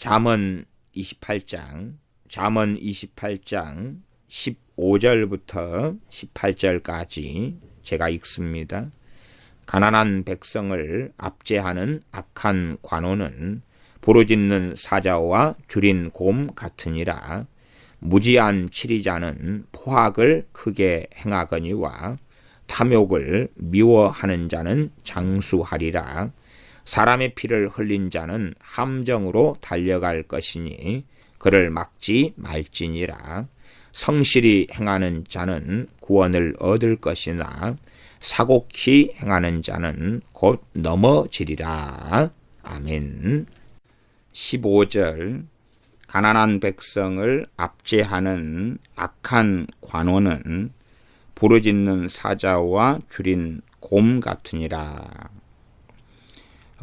잠언 28장 15절부터 18절까지 제가 읽습니다. 가난한 백성을 압제하는 악한 관원은 부르짖는 사자와 줄인 곰 같으니라. 무지한 치리자는 포악을 크게 행하거니와 탐욕을 미워하는 자는 장수하리라. 사람의 피를 흘린 자는 함정으로 달려갈 것이니 그를 막지 말지니라. 성실히 행하는 자는 구원을 얻을 것이나 사곡히 행하는 자는 곧 넘어지리라. 아멘. 15절 가난한 백성을 압제하는 악한 관원은 부르짖는 사자와 줄인 곰 같으니라.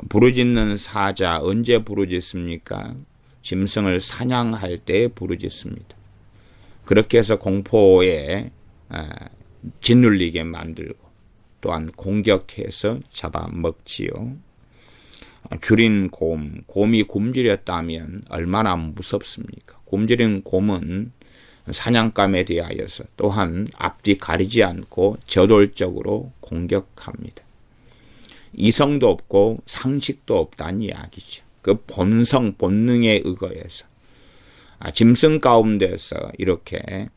부르짖는 사자 언제 부르짖습니까? 짐승을 사냥할 때 부르짖습니다. 그렇게 해서 공포에 짓눌리게 만들고 또한 공격해서 잡아먹지요. 줄인 곰, 곰이 굶주렸다면 얼마나 무섭습니까? 굶주린 곰은 사냥감에 대하여서 또한 앞뒤 가리지 않고 저돌적으로 공격합니다. 이성도 없고 상식도 없다는 이야기죠. 그 본성, 본능에 의거해서 짐승 가운데서 이렇게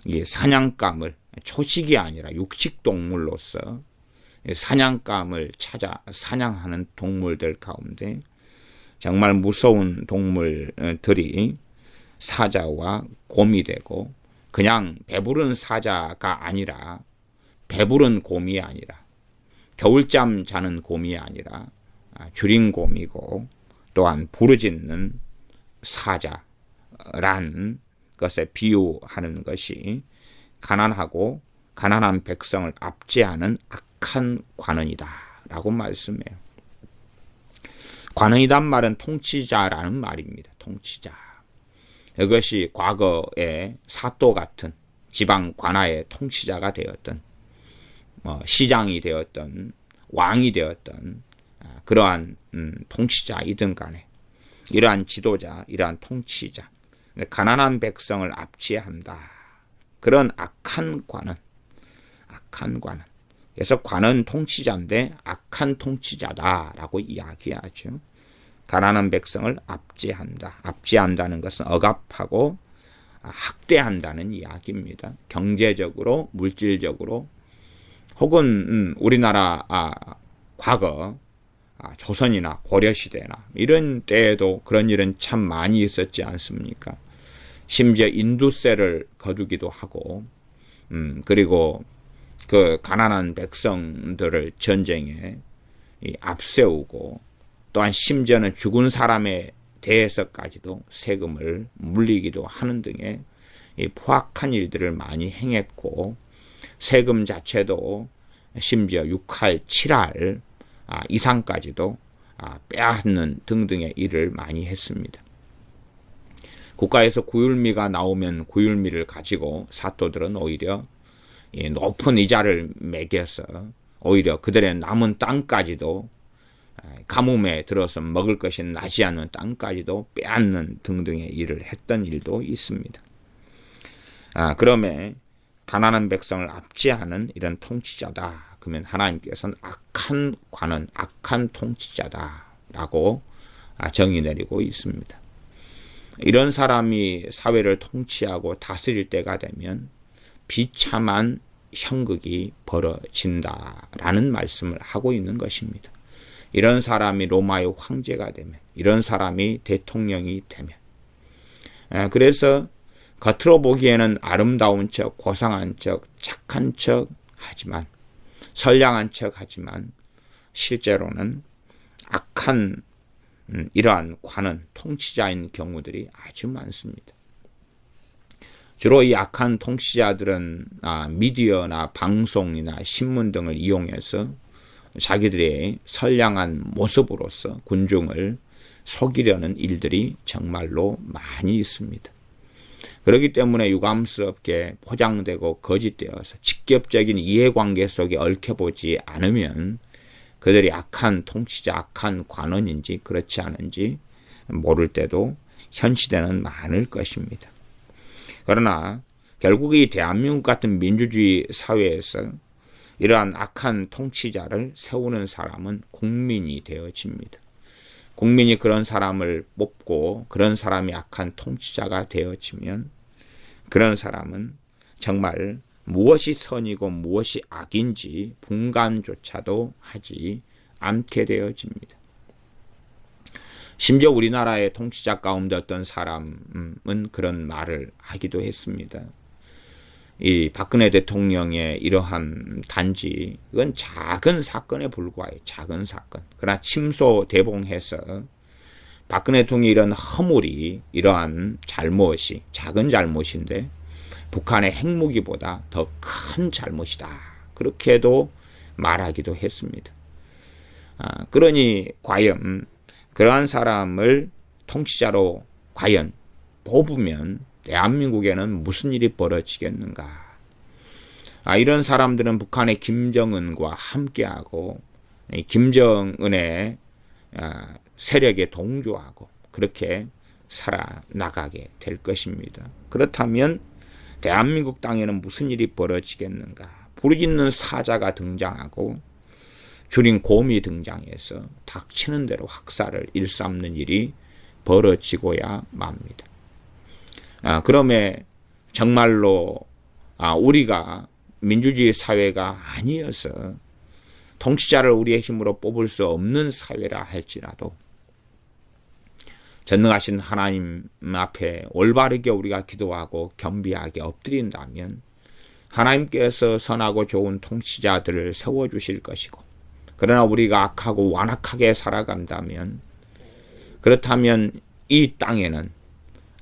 이 사냥감을 초식이 아니라 육식동물로서 사냥감을 찾아 사냥하는 동물들 가운데 정말 무서운 동물들이 사자와 곰이 되고 그냥 배부른 사자가 아니라 배부른 곰이 아니라 겨울잠 자는 곰이 아니라 줄인 곰이고 또한 부르짖는 사자란 것에 비유하는 것이 가난하고 가난한 백성을 압제하는 악한 관원이다 라고 말씀해요. 관원이란 말은 통치자라는 말입니다. 통치자. 이것이 과거에 사또 같은 지방 관아의 통치자가 되었던 시장이 되었던 왕이 되었던 그러한 통치자이든 간에 이러한 지도자, 이러한 통치자, 가난한 백성을 압제한다. 그런 악한 관원. 그래서 관원 통치자인데 악한 통치자다라고 이야기하죠. 가난한 백성을 압제한다. 압제한다는 것은 억압하고 학대한다는 이야기입니다. 경제적으로, 물질적으로 혹은 우리나라 과거 조선이나 고려시대나 이런 때에도 그런 일은 참 많이 있었지 않습니까? 심지어 인두세를 거두기도 하고 그리고 그 가난한 백성들을 전쟁에 앞세우고 또한 심지어는 죽은 사람에 대해서까지도 세금을 물리기도 하는 등의 포악한 일들을 많이 행했고 세금 자체도 심지어 6할, 7할 이상까지도 빼앗는 등등의 일을 많이 했습니다. 국가에서 구휼미가 나오면 구휼미를 가지고 사또들은 오히려 높은 이자를 매겨서 오히려 그들의 남은 땅까지도 가뭄에 들어서 먹을 것이 나지 않는 땅까지도 빼앗는 등등의 일을 했던 일도 있습니다. 그러면 가난한 백성을 압제하는 이런 통치자다. 그러면 하나님께서는 악한 관원, 악한 통치자다라고 정의 내리고 있습니다. 이런 사람이 사회를 통치하고 다스릴 때가 되면 비참한 형극이 벌어진다라는 말씀을 하고 있는 것입니다. 이런 사람이 로마의 황제가 되면, 이런 사람이 대통령이 되면, 그래서 겉으로 보기에는 아름다운 척, 고상한 척, 착한 척 하지만, 선량한 척 하지만 실제로는 악한 이러한 관원, 통치자인 경우들이 아주 많습니다. 주로 이 악한 통치자들은 미디어나 방송이나 신문 등을 이용해서 자기들의 선량한 모습으로서 군중을 속이려는 일들이 정말로 많이 있습니다. 그렇기 때문에 유감스럽게 포장되고 거짓되어서 직접적인 이해관계 속에 얽혀보지 않으면 그들이 악한 통치자, 악한 관원인지 그렇지 않은지 모를 때도 현 시대는 많을 것입니다. 그러나 결국 이 대한민국 같은 민주주의 사회에서 이러한 악한 통치자를 세우는 사람은 국민이 되어집니다. 국민이 그런 사람을 뽑고 그런 사람이 악한 통치자가 되어지면 그런 사람은 정말 무엇이 선이고 무엇이 악인지 분간조차도 하지 않게 되어집니다. 심지어 우리나라의 통치자 가운데 어떤 사람은 그런 말을 하기도 했습니다. 이 박근혜 대통령의 이러한 단지, 이건 작은 사건에 불과해요. 작은 사건. 그러나 침소대봉해서 박근혜 대통령의 이런 허물이, 이러한 잘못이, 작은 잘못인데 북한의 핵무기보다 더 큰 잘못이다. 그렇게도 말하기도 했습니다. 그러니 과연 그러한 사람을 통치자로 과연 뽑으면 대한민국에는 무슨 일이 벌어지겠는가. 이런 사람들은 북한의 김정은과 함께하고 김정은의 세력에 동조하고 그렇게 살아나가게 될 것입니다. 그렇다면 대한민국 땅에는 무슨 일이 벌어지겠는가. 부르짖는 사자가 등장하고 주린 곰이 등장해서 닥치는 대로 학살을 일삼는 일이 벌어지고야 맙니다. 그러면 정말로 우리가 민주주의 사회가 아니어서 통치자를 우리의 힘으로 뽑을 수 없는 사회라 할지라도 전능하신 하나님 앞에 올바르게 우리가 기도하고 겸비하게 엎드린다면 하나님께서 선하고 좋은 통치자들을 세워주실 것이고, 그러나 우리가 악하고 완악하게 살아간다면, 그렇다면 이 땅에는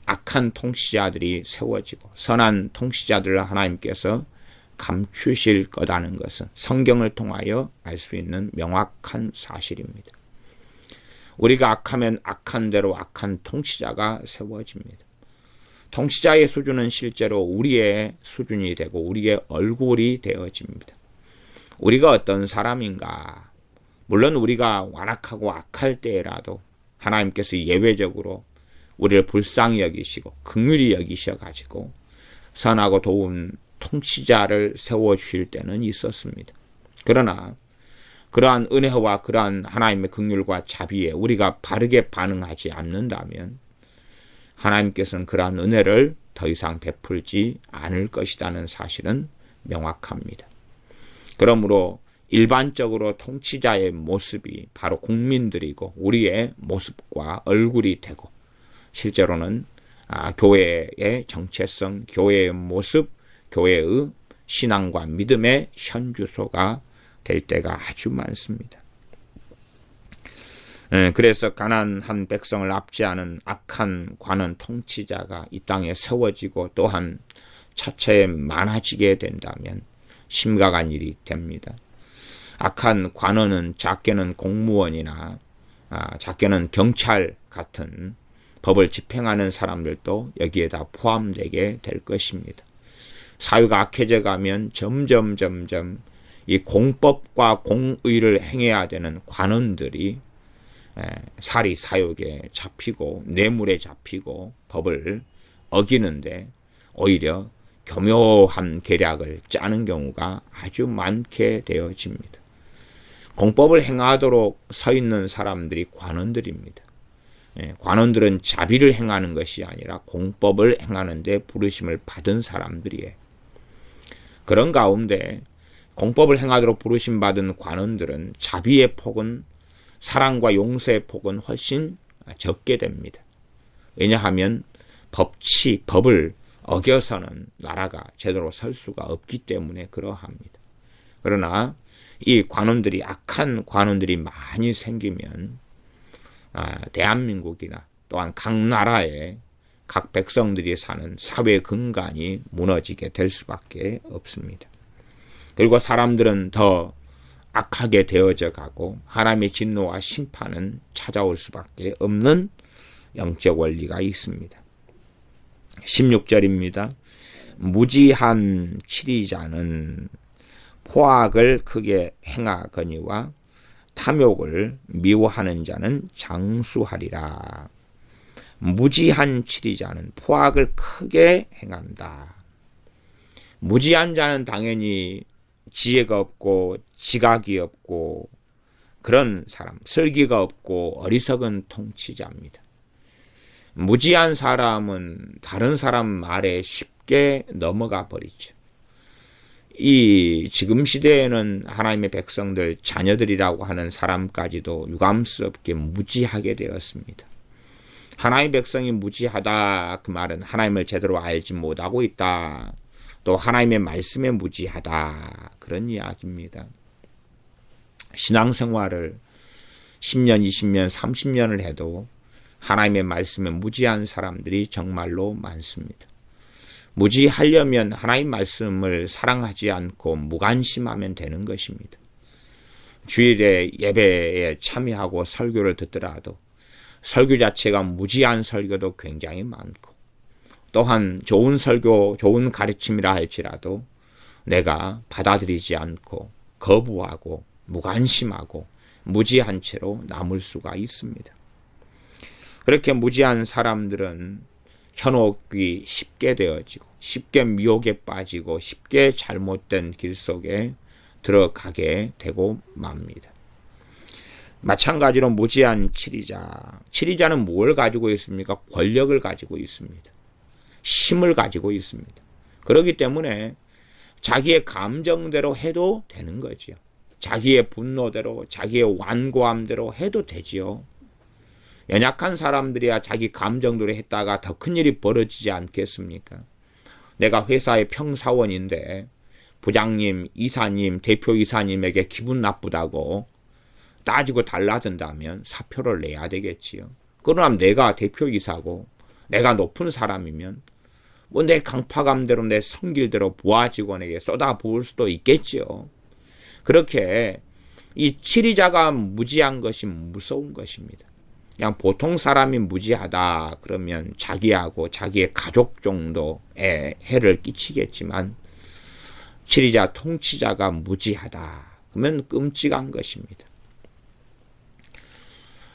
악한 통치자들이 세워지고 선한 통치자들을 하나님께서 감추실 거라는 것은 성경을 통하여 알 수 있는 명확한 사실입니다. 우리가 악하면 악한 대로 악한 통치자가 세워집니다. 통치자의 수준은 실제로 우리의 수준이 되고 우리의 얼굴이 되어집니다. 우리가 어떤 사람인가, 물론 우리가 완악하고 악할 때라도 하나님께서 예외적으로 우리를 불쌍히 여기시고 긍휼히 여기셔가지고 선하고 도운 통치자를 세워주실 때는 있었습니다. 그러나 그러한 은혜와 그러한 하나님의 긍휼과 자비에 우리가 바르게 반응하지 않는다면 하나님께서는 그러한 은혜를 더 이상 베풀지 않을 것이라는 사실은 명확합니다. 그러므로 일반적으로 통치자의 모습이 바로 국민들이고 우리의 모습과 얼굴이 되고 실제로는 교회의 정체성, 교회의 모습, 교회의 신앙과 믿음의 현주소가 될 때가 아주 많습니다. 그래서 가난한 백성을 압제하는 악한 관원 통치자가 이 땅에 세워지고 또한 차차에 많아지게 된다면 심각한 일이 됩니다. 악한 관원은 작게는 공무원이나 작게는 경찰 같은 법을 집행하는 사람들도 여기에다 포함되게 될 것입니다. 사회가 악해져 가면 점점 이 공법과 공의를 행해야 되는 관원들이 사리 사욕에 잡히고 뇌물에 잡히고 법을 어기는데 오히려 교묘한 계략을 짜는 경우가 아주 많게 되어집니다. 공법을 행하도록 서 있는 사람들이 관원들입니다. 관원들은 자비를 행하는 것이 아니라 공법을 행하는 데 부르심을 받은 사람들이에요. 그런 가운데 공법을 행하도록 부르심받은 관원들은 자비의 폭은, 사랑과 용서의 폭은 훨씬 적게 됩니다. 왜냐하면 법을 어겨서는 나라가 제대로 설 수가 없기 때문에 그러합니다. 그러나 이 관원들이, 악한 관원들이 많이 생기면 대한민국이나 또한 각 나라의 각 백성들이 사는 사회 근간이 무너지게 될 수밖에 없습니다. 그리고 사람들은 더 악하게 되어져 가고 하나님의 진노와 심판은 찾아올 수밖에 없는 영적 원리가 있습니다. 16절입니다. 무지한 치리자는 포악을 크게 행하거니와 탐욕을 미워하는 자는 장수하리라. 무지한 치리자는 포악을 크게 행한다. 무지한 자는 당연히 지혜가 없고 지각이 없고 그런 사람, 슬기가 없고 어리석은 통치자입니다. 무지한 사람은 다른 사람 말에 쉽게 넘어가 버리죠. 이 지금 시대에는 하나님의 백성들, 자녀들이라고 하는 사람까지도 유감스럽게 무지하게 되었습니다. 하나님의 백성이 무지하다, 그 말은 하나님을 제대로 알지 못하고 있다. 또 하나님의 말씀에 무지하다, 그런 이야기입니다. 신앙생활을 10년, 20년, 30년을 해도 하나님의 말씀에 무지한 사람들이 정말로 많습니다. 무지하려면 하나님 말씀을 사랑하지 않고 무관심하면 되는 것입니다. 주일에 예배에 참여하고 설교를 듣더라도 설교 자체가 무지한 설교도 굉장히 많고, 또한 좋은 설교, 좋은 가르침이라 할지라도 내가 받아들이지 않고 거부하고 무관심하고 무지한 채로 남을 수가 있습니다. 그렇게 무지한 사람들은 현혹이 쉽게 되어지고 쉽게 미혹에 빠지고 쉽게 잘못된 길 속에 들어가게 되고 맙니다. 마찬가지로 무지한 치리자는 뭘 가지고 있습니까? 권력을 가지고 있습니다. 힘을 가지고 있습니다. 그렇기 때문에 자기의 감정대로 해도 되는 거지요. 자기의 분노대로, 자기의 완고함대로 해도 되지요. 연약한 사람들이야 자기 감정대로 했다가 더 큰 일이 벌어지지 않겠습니까? 내가 회사의 평사원인데 부장님, 이사님, 대표이사님에게 기분 나쁘다고 따지고 달라든다면 사표를 내야 되겠지요. 그러나 내가 대표이사고 내가 높은 사람이면 뭐 내 강파감대로 내 성질대로 부하 직원에게 쏟아부을 수도 있겠지요. 그렇게 이 치리자가 무지한 것이 무서운 것입니다. 그냥 보통 사람이 무지하다 그러면 자기하고 자기의 가족 정도의 해를 끼치겠지만, 치리자, 통치자가 무지하다 그러면 끔찍한 것입니다.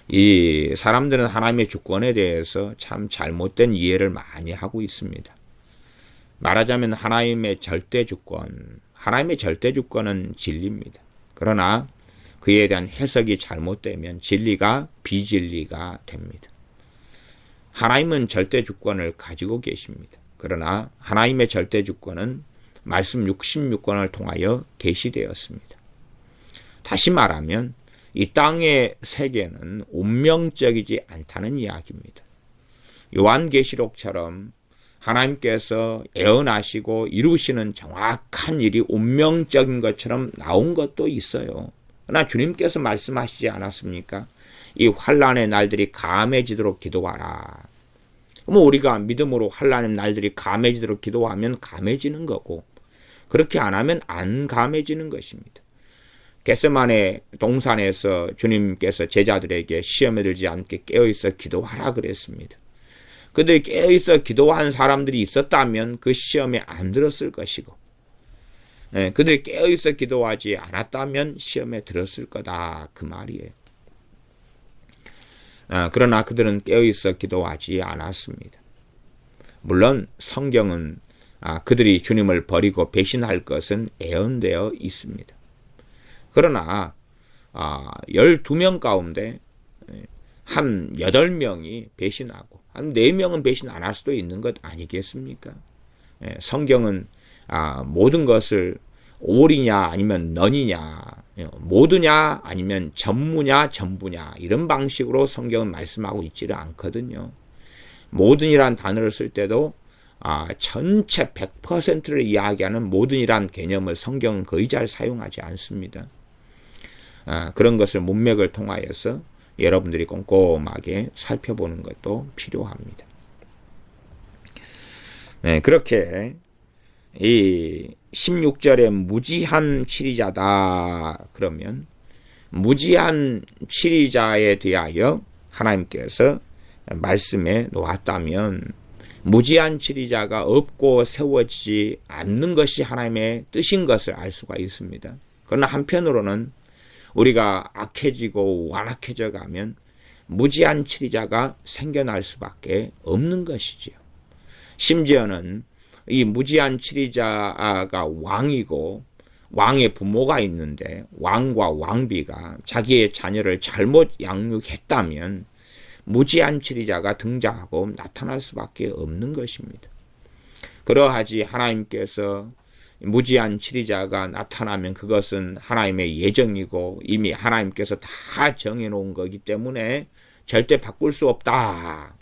이 사람들은 하나님의 주권에 대해서 참 잘못된 이해를 많이 하고 있습니다. 말하자면 하나님의 절대 주권은 진리입니다. 그러나 그에 대한 해석이 잘못되면 진리가 비진리가 됩니다. 하나님은 절대 주권을 가지고 계십니다. 그러나 하나님의 절대 주권은 말씀 66권을 통하여 계시되었습니다. 다시 말하면 이 땅의 세계는 운명적이지 않다는 이야기입니다. 요한계시록처럼 하나님께서 예언하시고 이루시는 정확한 일이 운명적인 것처럼 나온 것도 있어요. 그러나 주님께서 말씀하시지 않았습니까? 이 환난의 날들이 감해지도록 기도하라. 뭐 우리가 믿음으로 환난의 날들이 감해지도록 기도하면 감해지는 거고, 그렇게 안 하면 안 감해지는 것입니다. 겟세마네 동산에서 주님께서 제자들에게 시험에 들지 않게 깨어있어 기도하라 그랬습니다. 그들이 깨어있어 기도한 사람들이 있었다면 그 시험에 안 들었을 것이고, 그들이 깨어있어 기도하지 않았다면 시험에 들었을 거다, 그 말이에요. 그러나 그들은 깨어있어 기도하지 않았습니다. 물론 성경은 그들이 주님을 버리고 배신할 것은 예언되어 있습니다. 그러나 12명 가운데 한 8명이 배신하고 한 4명은 배신 안 할 수도 있는 것 아니겠습니까? 성경은 모든 것을 올이냐 아니면 넌이냐, 모두냐 아니면 전무냐 전부냐, 이런 방식으로 성경은 말씀하고 있지를 않거든요. 모든이란 단어를 쓸 때도 전체 100%를 이야기하는 모든이란 개념을 성경은 거의 잘 사용하지 않습니다. 그런 것을 문맥을 통하여서 여러분들이 꼼꼼하게 살펴보는 것도 필요합니다. 그렇게 이 16절에 무지한 치리자다 그러면 무지한 치리자에 대하여 하나님께서 말씀해 놓았다면 무지한 치리자가 없고 세워지지 않는 것이 하나님의 뜻인 것을 알 수가 있습니다. 그러나 한편으로는 우리가 악해지고 완악해져 가면 무지한 치리자가 생겨날 수밖에 없는 것이지요. 심지어는 이 무지한 치리자가 왕이고 왕의 부모가 있는데 왕과 왕비가 자기의 자녀를 잘못 양육했다면 무지한 치리자가 등장하고 나타날 수밖에 없는 것입니다. 그러하지 하나님께서 무지한 치리자가 나타나면 그것은 하나님의 예정이고 이미 하나님께서 다 정해놓은 거기 때문에 절대 바꿀 수 없다.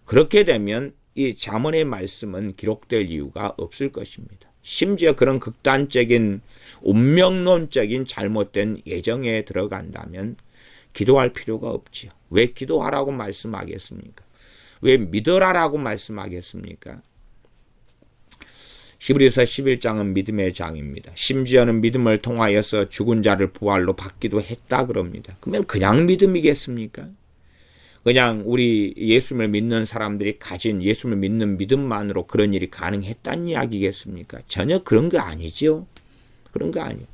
그렇게 되면 이 잠언의 말씀은 기록될 이유가 없을 것입니다. 심지어 그런 극단적인 운명론적인 잘못된 예정에 들어간다면 기도할 필요가 없지요. 왜 기도하라고 말씀하겠습니까? 왜 믿으라라고 말씀하겠습니까? 히브리서 11장은 믿음의 장입니다. 심지어는 믿음을 통하여서 죽은 자를 부활로 받기도 했다 그럽니다. 그러면 그냥 믿음이겠습니까? 그냥 우리 예수님을 믿는 사람들이 가진 예수님을 믿는 믿음만으로 그런 일이 가능했다는 이야기겠습니까? 전혀 그런 거 아니죠. 그런 거 아니에요.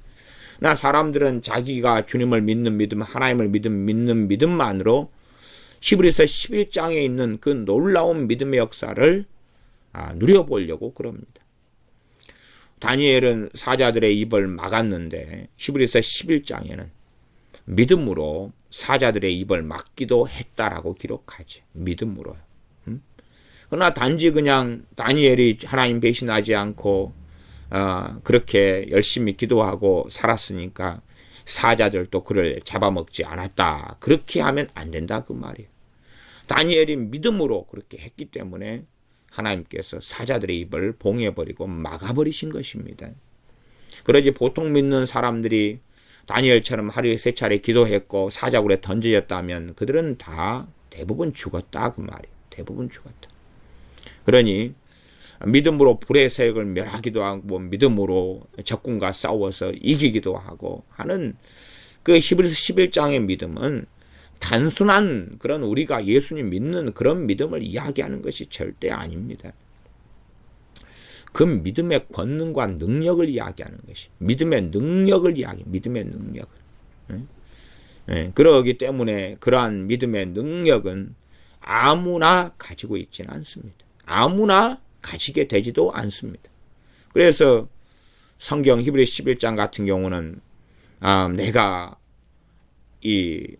나 사람들은 자기가 주님을 믿는 믿음, 하나님을 믿는 믿음만으로 히브리서 11장에 있는 그 놀라운 믿음의 역사를 누려보려고 그럽니다. 다니엘은 사자들의 입을 막았는데 히브리서 11장에는 믿음으로 사자들의 입을 막기도 했다라고 기록하지. 믿음으로요. 그러나 단지 그냥 다니엘이 하나님 배신하지 않고 그렇게 열심히 기도하고 살았으니까 사자들도 그를 잡아먹지 않았다. 그렇게 하면 안 된다 그 말이에요. 다니엘이 믿음으로 그렇게 했기 때문에 하나님께서 사자들의 입을 봉해버리고 막아버리신 것입니다. 그러지 보통 믿는 사람들이 다니엘처럼 하루에 3차례 기도했고 사자굴에 던져졌다면 그들은 다 대부분 죽었다 그 말이에요. 대부분 죽었다. 그러니 믿음으로 불의 세력을 멸하기도 하고 믿음으로 적군과 싸워서 이기기도 하고 하는 그 히브리서 11장의 믿음은 단순한 그런 우리가 예수님 믿는 그런 믿음을 이야기하는 것이 절대 아닙니다. 그 믿음의 권능과 능력을 이야기하는 것이 믿음의 능력을 믿음의 능력을. 그러기 때문에 그러한 믿음의 능력은 아무나 가지고 있지는 않습니다. 아무나 가지게 되지도 않습니다. 그래서 성경 히브리서 11장 같은 경우는 내가 이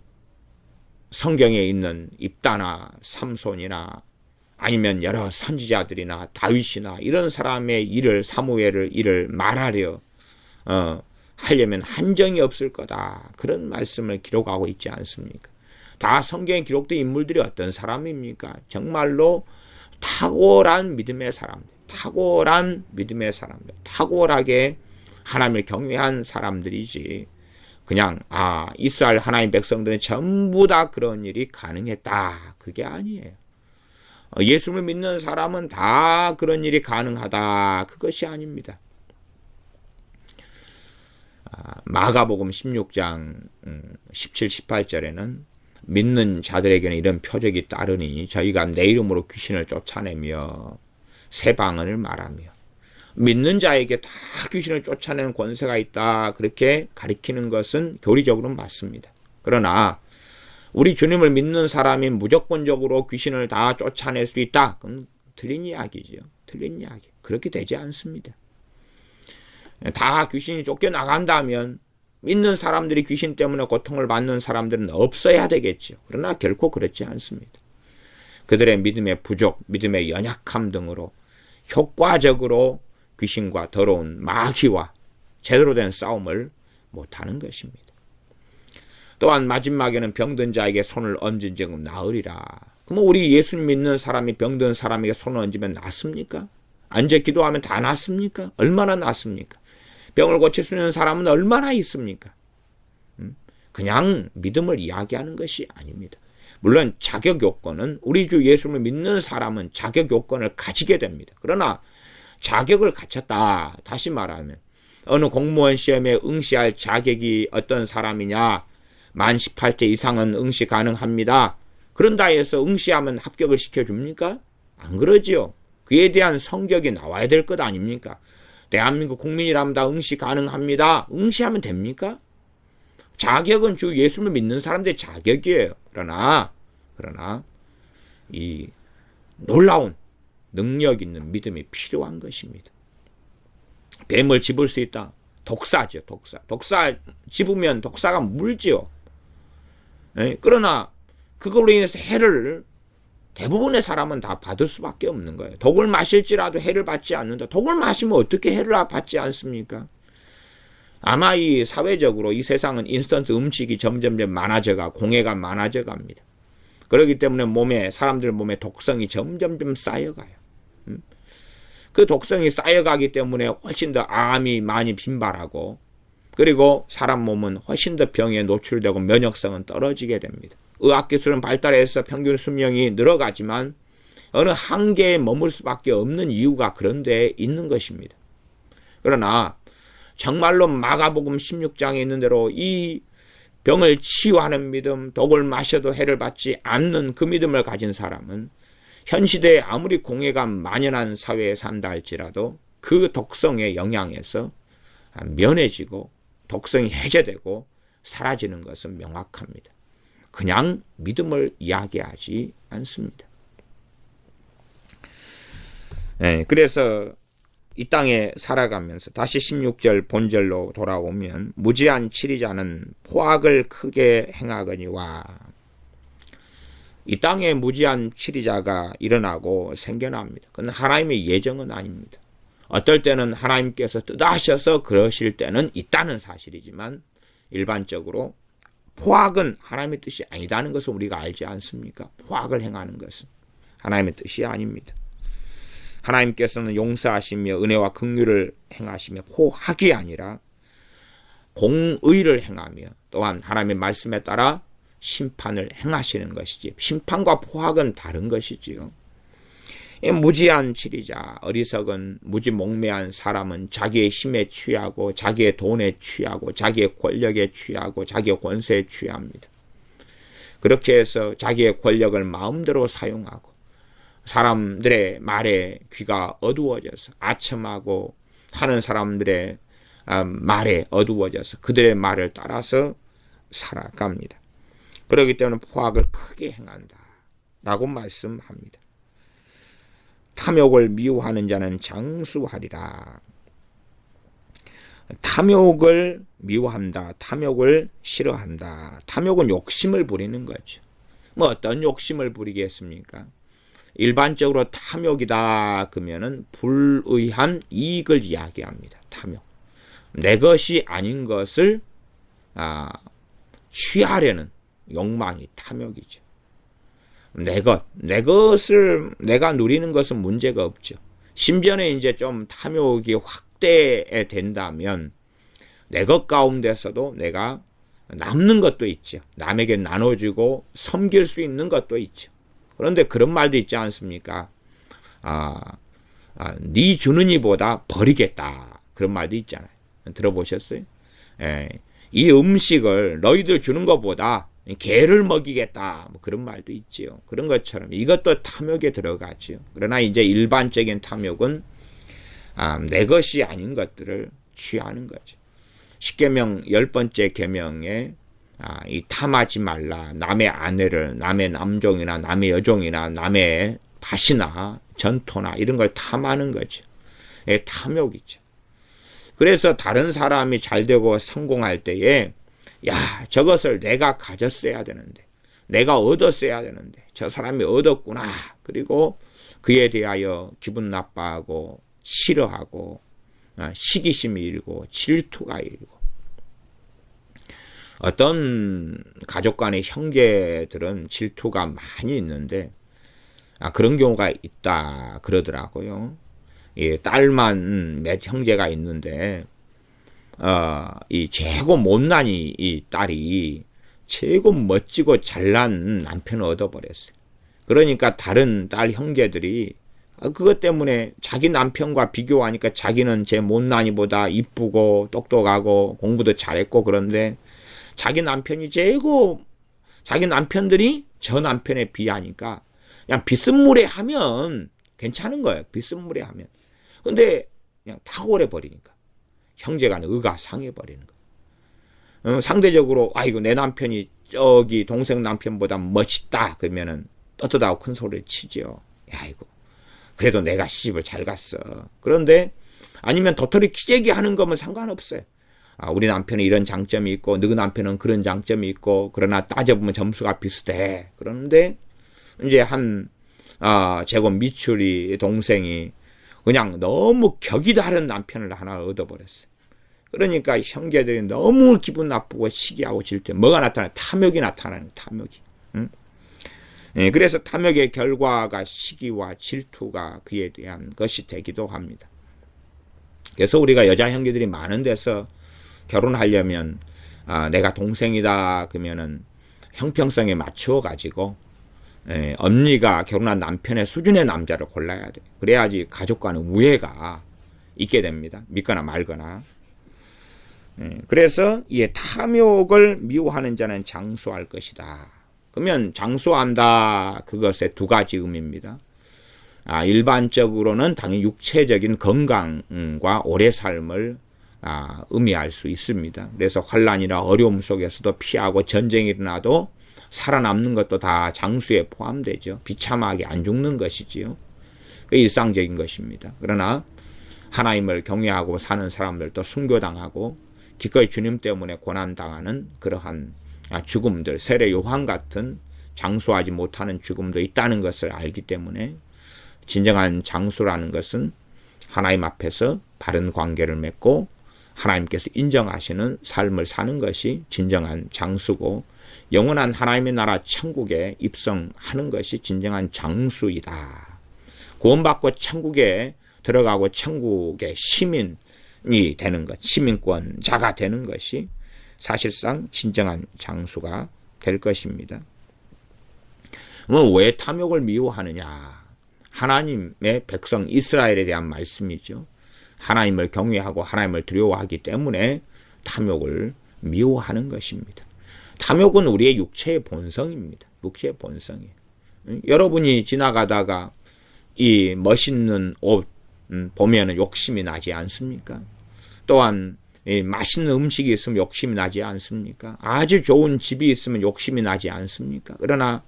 성경에 있는 입다나 삼손이나 아니면 여러 선지자들이나 다윗이나 이런 사람의 일을 사무엘의 일을 말하려 하려면 한정이 없을 거다. 그런 말씀을 기록하고 있지 않습니까? 다 성경에 기록된 인물들이 어떤 사람입니까? 정말로 탁월한 믿음의 사람들, 탁월하게 하나님을 경외한 사람들이지 그냥 이스라엘 하나님 백성들은 전부 다 그런 일이 가능했다. 그게 아니에요. 예수를 믿는 사람은 다 그런 일이 가능하다. 그것이 아닙니다. 마가복음 16장 17, 18절에는 믿는 자들에게는 이런 표적이 따르니 저희가 내 이름으로 귀신을 쫓아내며 새 방언을 말하며 믿는 자에게 다 귀신을 쫓아내는 권세가 있다. 그렇게 가리키는 것은 교리적으로는 맞습니다. 그러나 우리 주님을 믿는 사람이 무조건적으로 귀신을 다 쫓아낼 수 있다. 그건 틀린 이야기죠. 틀린 이야기. 그렇게 되지 않습니다. 다 귀신이 쫓겨나간다면 믿는 사람들이 귀신 때문에 고통을 받는 사람들은 없어야 되겠죠. 그러나 결코 그렇지 않습니다. 그들의 믿음의 부족, 믿음의 연약함 등으로 효과적으로 귀신과 더러운 마귀와 제대로 된 싸움을 못하는 것입니다. 또한 마지막에는 병든 자에게 손을 얹은 적은 나으리라. 그럼 우리 예수님 믿는 사람이 병든 사람에게 손을 얹으면 낫습니까? 앉아 기도하면 다 낫습니까? 얼마나 낫습니까? 병을 고칠 수 있는 사람은 얼마나 있습니까? 그냥 믿음을 이야기하는 것이 아닙니다. 물론 자격 요건은 우리 주 예수님을 믿는 사람은 자격 요건을 가지게 됩니다. 그러나 자격을 갖췄다. 다시 말하면 어느 공무원 시험에 응시할 자격이 어떤 사람이냐? 만 18세 이상은 응시 가능합니다. 그런다 해서 응시하면 합격을 시켜줍니까? 안 그러지요. 그에 대한 성적이 나와야 될 것 아닙니까? 대한민국 국민이라면 다 응시 가능합니다. 응시하면 됩니까? 자격은 주 예수를 믿는 사람들의 자격이에요. 그러나 그러나 이 놀라운 능력 있는 믿음이 필요한 것입니다. 뱀을 집을 수 있다. 독사죠, 독사. 독사 집으면 독사가 물지요. 그러나 그걸로 인해서 해를 대부분의 사람은 다 받을 수밖에 없는 거예요. 독을 마실지라도 해를 받지 않는다. 독을 마시면 어떻게 해를 받지 않습니까? 아마 이 사회적으로 이 세상은 인스턴트 음식이 점점 많아져가 공해가 많아져 갑니다. 그렇기 때문에 사람들 몸에 독성이 점점 쌓여가요. 그 독성이 쌓여가기 때문에 훨씬 더 암이 많이 빈발하고, 그리고 사람 몸은 훨씬 더 병에 노출되고 면역성은 떨어지게 됩니다. 의학기술은 발달해서 평균 수명이 늘어가지만 어느 한계에 머물 수밖에 없는 이유가 그런 데에 있는 것입니다. 그러나 정말로 마가복음 16장에 있는 대로 이 병을 치유하는 믿음, 독을 마셔도 해를 받지 않는 그 믿음을 가진 사람은 현 시대에 아무리 공해가 만연한 사회에 산다 할지라도 그 독성의 영향에서 면해지고 독성이 해제되고 사라지는 것은 명확합니다. 그냥 믿음을 이야기하지 않습니다. 그래서 이 땅에 살아가면서 다시 16절 본절로 돌아오면 무지한 치리자는 포악을 크게 행하거니와, 이 땅에 무지한 치리자가 일어나고 생겨납니다. 그건 하나님의 예정은 아닙니다. 어떨 때는 하나님께서 뜻하셔서 그러실 때는 있다는 사실이지만 일반적으로 포악은 하나님의 뜻이 아니다는 것을 우리가 알지 않습니까? 포악을 행하는 것은 하나님의 뜻이 아닙니다. 하나님께서는 용서하시며 은혜와 긍휼을 행하시며 포악이 아니라 공의를 행하며 또한 하나님의 말씀에 따라 심판을 행하시는 것이지, 심판과 포악은 다른 것이지요. 무지한 치리자, 어리석은 무지몽매한 사람은 자기의 힘에 취하고 자기의 돈에 취하고 자기의 권력에 취하고 자기의 권세에 취합니다. 그렇게 해서 자기의 권력을 마음대로 사용하고 사람들의 말에 귀가 어두워져서 아첨하고 하는 사람들의 말에 어두워져서 그들의 말을 따라서 살아갑니다. 그렇기 때문에 포악을 크게 행한다 라고 말씀합니다. 탐욕을 미워하는 자는 장수하리라. 탐욕을 미워한다, 탐욕을 싫어한다. 탐욕은 욕심을 부리는 거죠. 뭐 어떤 욕심을 부리겠습니까? 일반적으로 탐욕이다 그러면은 불의한 이익을 이야기합니다. 탐욕. 내 것이 아닌 것을 취하려는 욕망이 탐욕이죠. 내 것을 내가 누리는 것은 문제가 없죠. 심지어는 이제 좀 탐욕이 확대된다면 내 것 가운데서도 내가 남는 것도 있죠. 남에게 나눠주고 섬길 수 있는 것도 있죠. 그런데 그런 말도 있지 않습니까? 네 주는 이보다 버리겠다. 그런 말도 있잖아요. 들어보셨어요? 이 음식을 너희들 주는 것보다 개를 먹이겠다. 뭐 그런 말도 있지요. 그런 것처럼 이것도 탐욕에 들어가지요. 그러나 이제 일반적인 탐욕은 내 것이 아닌 것들을 취하는 거죠. 십계명 10번째 계명에 이 탐하지 말라. 남의 아내를, 남의 남종이나 남의 여종이나 남의 밭이나 전토나 이런 걸 탐하는 거죠. 탐욕이죠. 그래서 다른 사람이 잘되고 성공할 때에 저것을 내가 가졌어야 되는데, 내가 얻었어야 되는데 저 사람이 얻었구나. 그리고 그에 대하여 기분 나빠하고 싫어하고 시기심이 일고 질투가 일고, 어떤 가족 간의 형제들은 질투가 많이 있는데 그런 경우가 있다 그러더라고요. 딸만 몇 형제가 있는데 이 최고 못난 이 딸이 최고 멋지고 잘난 남편을 얻어버렸어요. 그러니까 다른 딸 형제들이 그것 때문에 자기 남편과 비교하니까 자기는 제 못난이보다 이쁘고 똑똑하고 공부도 잘했고, 그런데 자기 남편이 자기 남편들이 저 남편에 비하니까 그냥 비스무리하면 괜찮은 거예요. 비스무리하면. 근데 그냥 탁월해 버리니까 형제간 의가 상해 버리는 거예요. 상대적으로 이거 내 남편이 저기 동생 남편보다 멋있다 그러면은 떳떳하고 큰 소리를 치죠. 야이고 그래도 내가 시집을 잘 갔어. 그런데 아니면 도토리 키재기 하는 거면 상관없어요. 우리 남편은 이런 장점이 있고 너희 남편은 그런 장점이 있고 그러나 따져보면 점수가 비슷해. 그런데 이제 한 제곱 미추리 동생이 그냥 너무 격이 다른 남편을 하나 얻어버렸어요. 그러니까 형제들이 너무 기분 나쁘고 시기하고 질투. 뭐가 나타나요? 탐욕이 나타나는 탐욕이. 응? 예, 그래서 탐욕의 결과가 시기와 질투가 그에 대한 것이 되기도 합니다. 그래서 우리가 여자 형제들이 많은 데서 결혼하려면 내가 동생이다 그러면은 형평성에 맞추어 가지고 언니가 결혼한 남편의 수준의 남자를 골라야 돼. 그래야지 가족 간의 우애가 있게 됩니다. 믿거나 말거나. 그래서 이 탐욕을 미워하는 자는 장수할 것이다. 그러면 장수한다 그것의 두 가지 의미입니다. 일반적으로는 당연히 육체적인 건강과 오래 삶을 의미할 수 있습니다. 그래서 환란이나 어려움 속에서도 피하고 전쟁이 일어나도 살아남는 것도 다 장수에 포함되죠. 비참하게 안 죽는 것이지요. 일상적인 것입니다. 그러나 하나님을 경외하고 사는 사람들도 순교당하고 기꺼이 주님 때문에 고난당하는 그러한 죽음들, 세례 요한 같은 장수하지 못하는 죽음도 있다는 것을 알기 때문에 진정한 장수라는 것은 하나님 앞에서 바른 관계를 맺고 하나님께서 인정하시는 삶을 사는 것이 진정한 장수고 영원한 하나님의 나라 천국에 입성하는 것이 진정한 장수이다. 구원받고 천국에 들어가고 천국의 시민이 되는 것, 시민권자가 되는 것이 사실상 진정한 장수가 될 것입니다. 왜 탐욕을 미워하느냐? 하나님의 백성 이스라엘에 대한 말씀이죠. 하나님을 경외하고 하나님을 두려워하기 때문에 탐욕을 미워하는 것입니다. 탐욕은 우리의 육체의 본성입니다. 육체의 본성이에요. 여러분이 지나가다가 이 멋있는 옷 보면 욕심이 나지 않습니까? 또한 맛있는 음식이 있으면 욕심이 나지 않습니까? 아주 좋은 집이 있으면 욕심이 나지 않습니까? 그러나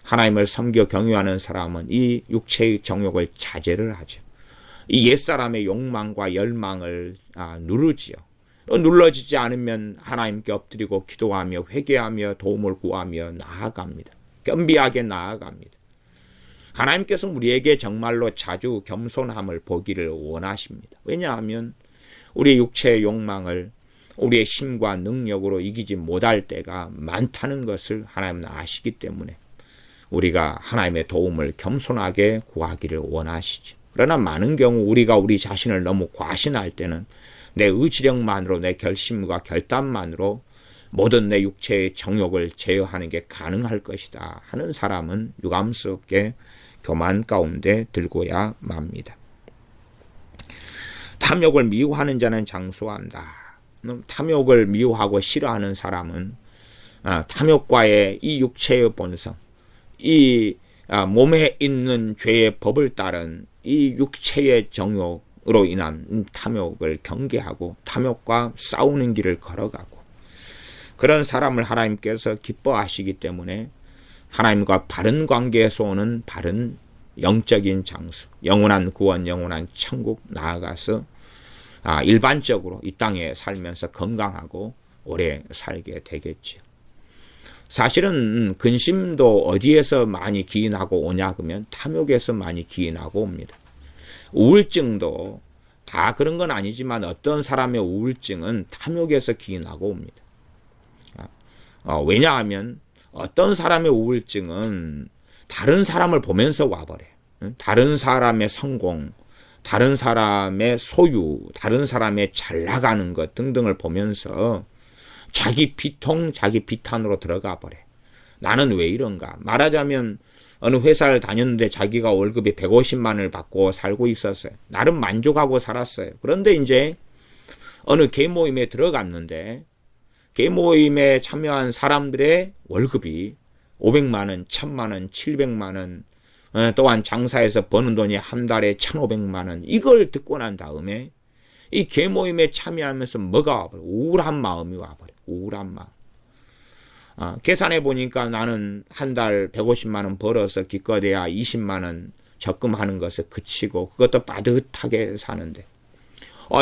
하나님을 섬겨 경유하는 사람은 이 육체의 정욕을 자제를 하죠. 이 옛사람의 욕망과 열망을 누르지요. 눌러지지 않으면 하나님께 엎드리고 기도하며 회개하며 도움을 구하며 나아갑니다. 겸비하게 나아갑니다. 하나님께서 우리에게 정말로 자주 겸손함을 보기를 원하십니다. 왜냐하면 우리의 육체의 욕망을 우리의 힘과 능력으로 이기지 못할 때가 많다는 것을 하나님은 아시기 때문에 우리가 하나님의 도움을 겸손하게 구하기를 원하시죠. 그러나 많은 경우 우리가 우리 자신을 너무 과신할 때는 내 의지력만으로 내 결심과 결단만으로 모든 내 육체의 정욕을 제어하는 게 가능할 것이다 하는 사람은 유감스럽게 교만 가운데 들고야 맙니다. 탐욕을 미워하는 자는 장수한다. 탐욕을 미워하고 싫어하는 사람은 탐욕과의 이 육체의 본성, 이 몸에 있는 죄의 법을 따른 이 육체의 정욕으로 인한 탐욕을 경계하고 탐욕과 싸우는 길을 걸어가고 그런 사람을 하나님께서 기뻐하시기 때문에 하나님과 바른 관계에서 오는 바른 영적인 장수, 영원한 구원, 영원한 천국 나아가서 일반적으로 이 땅에 살면서 건강하고 오래 살게 되겠죠. 사실은 근심도 어디에서 많이 기인하고 오냐 그러면 탐욕에서 많이 기인하고 옵니다. 우울증도 다 그런 건 아니지만 어떤 사람의 우울증은 탐욕에서 기인하고 옵니다. 왜냐하면 어떤 사람의 우울증은 다른 사람을 보면서 와버려요. 다른 사람의 성공, 다른 사람의 소유, 다른 사람의 잘 나가는 것 등등을 보면서 자기 비통, 자기 비탄으로 들어가 버려. 나는 왜 이런가? 말하자면 어느 회사를 다녔는데 자기가 월급이 150만 원을 받고 살고 있었어요. 나름 만족하고 살았어요. 그런데 이제 어느 개모임에 들어갔는데 개모임에 참여한 사람들의 월급이 500만 원, 1000만 원, 700만 원, 또한 장사해서 버는 돈이 한 달에 1500만 원, 이걸 듣고 난 다음에 이 개모임에 참여하면서 뭐가 와버려? 우울한 마음이 와버려. 우울한 마음. 계산해 보니까 나는 한 달 150만 원 벌어서 기껏해야 20만 원 적금하는 것에 그치고 그것도 빠듯하게 사는데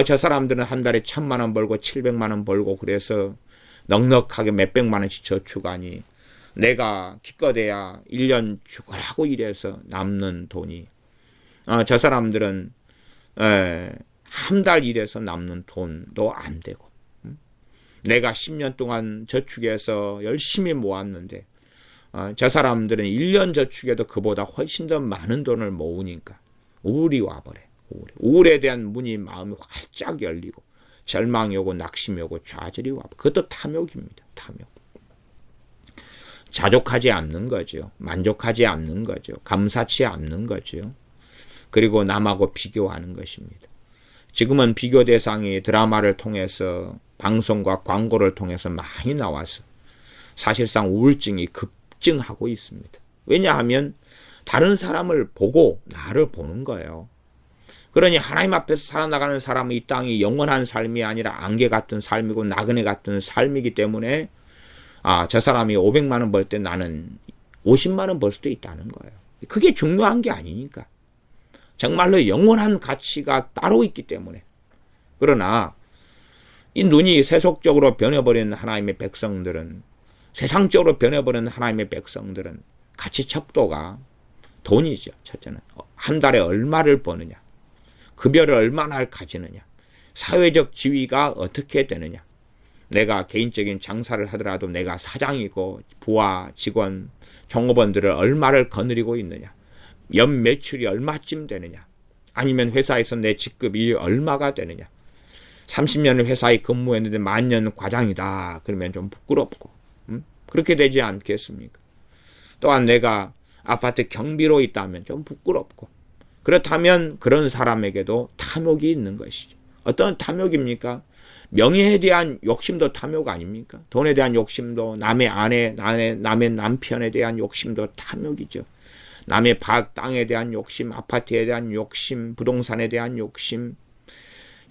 저 사람들은 한 달에 1,000만 원 벌고 700만 원 벌고 그래서 넉넉하게 몇백만 원씩 저축하니 내가 기껏해야 1년 죽으라고 일해서 남는 돈이 저 사람들은 한 달 일해서 남는 돈도 안 되고 내가 10년 동안 저축해서 열심히 모았는데 저 사람들은 1년 저축해도 그보다 훨씬 더 많은 돈을 모으니까 우울이 와버려. 우울에 대한 문이 마음이 활짝 열리고 절망이 오고 낙심이 오고 좌절이 와버려. 그것도 탐욕입니다. 탐욕. 자족하지 않는 거죠. 만족하지 않는 거죠. 감사치 않는 거죠. 그리고 남하고 비교하는 것입니다. 지금은 비교 대상이 드라마를 통해서 방송과 광고를 통해서 많이 나와서 사실상 우울증이 급증하고 있습니다. 왜냐하면 다른 사람을 보고 나를 보는 거예요. 그러니 하나님 앞에서 살아나가는 사람은 이 땅이 영원한 삶이 아니라 안개 같은 삶이고 나그네 같은 삶이기 때문에 저 사람이 500만 원 벌 때 나는 50만 원 벌 수도 있다는 거예요. 그게 중요한 게 아니니까. 정말로 영원한 가치가 따로 있기 때문에. 그러나 이 눈이 세속적으로 변해버린 하나님의 백성들은 세상적으로 변해버린 하나님의 백성들은 가치 척도가 돈이죠. 첫째는 한 달에 얼마를 버느냐, 급여를 얼마나 가지느냐, 사회적 지위가 어떻게 되느냐, 내가 개인적인 장사를 하더라도 내가 사장이고 부하, 직원, 종업원들을 얼마를 거느리고 있느냐, 연 매출이 얼마쯤 되느냐, 아니면 회사에서 내 직급이 얼마가 되느냐, 30년을 회사에 근무했는데 만년 과장이다 그러면 좀 부끄럽고 그렇게 되지 않겠습니까? 또한 내가 아파트 경비로 있다면 좀 부끄럽고 그렇다면 그런 사람에게도 탐욕이 있는 것이죠. 어떤 탐욕입니까? 명예에 대한 욕심도 탐욕 아닙니까? 돈에 대한 욕심도 남의 아내, 남의 남편에 대한 욕심도 탐욕이죠. 남의 땅에 대한 욕심, 아파트에 대한 욕심, 부동산에 대한 욕심,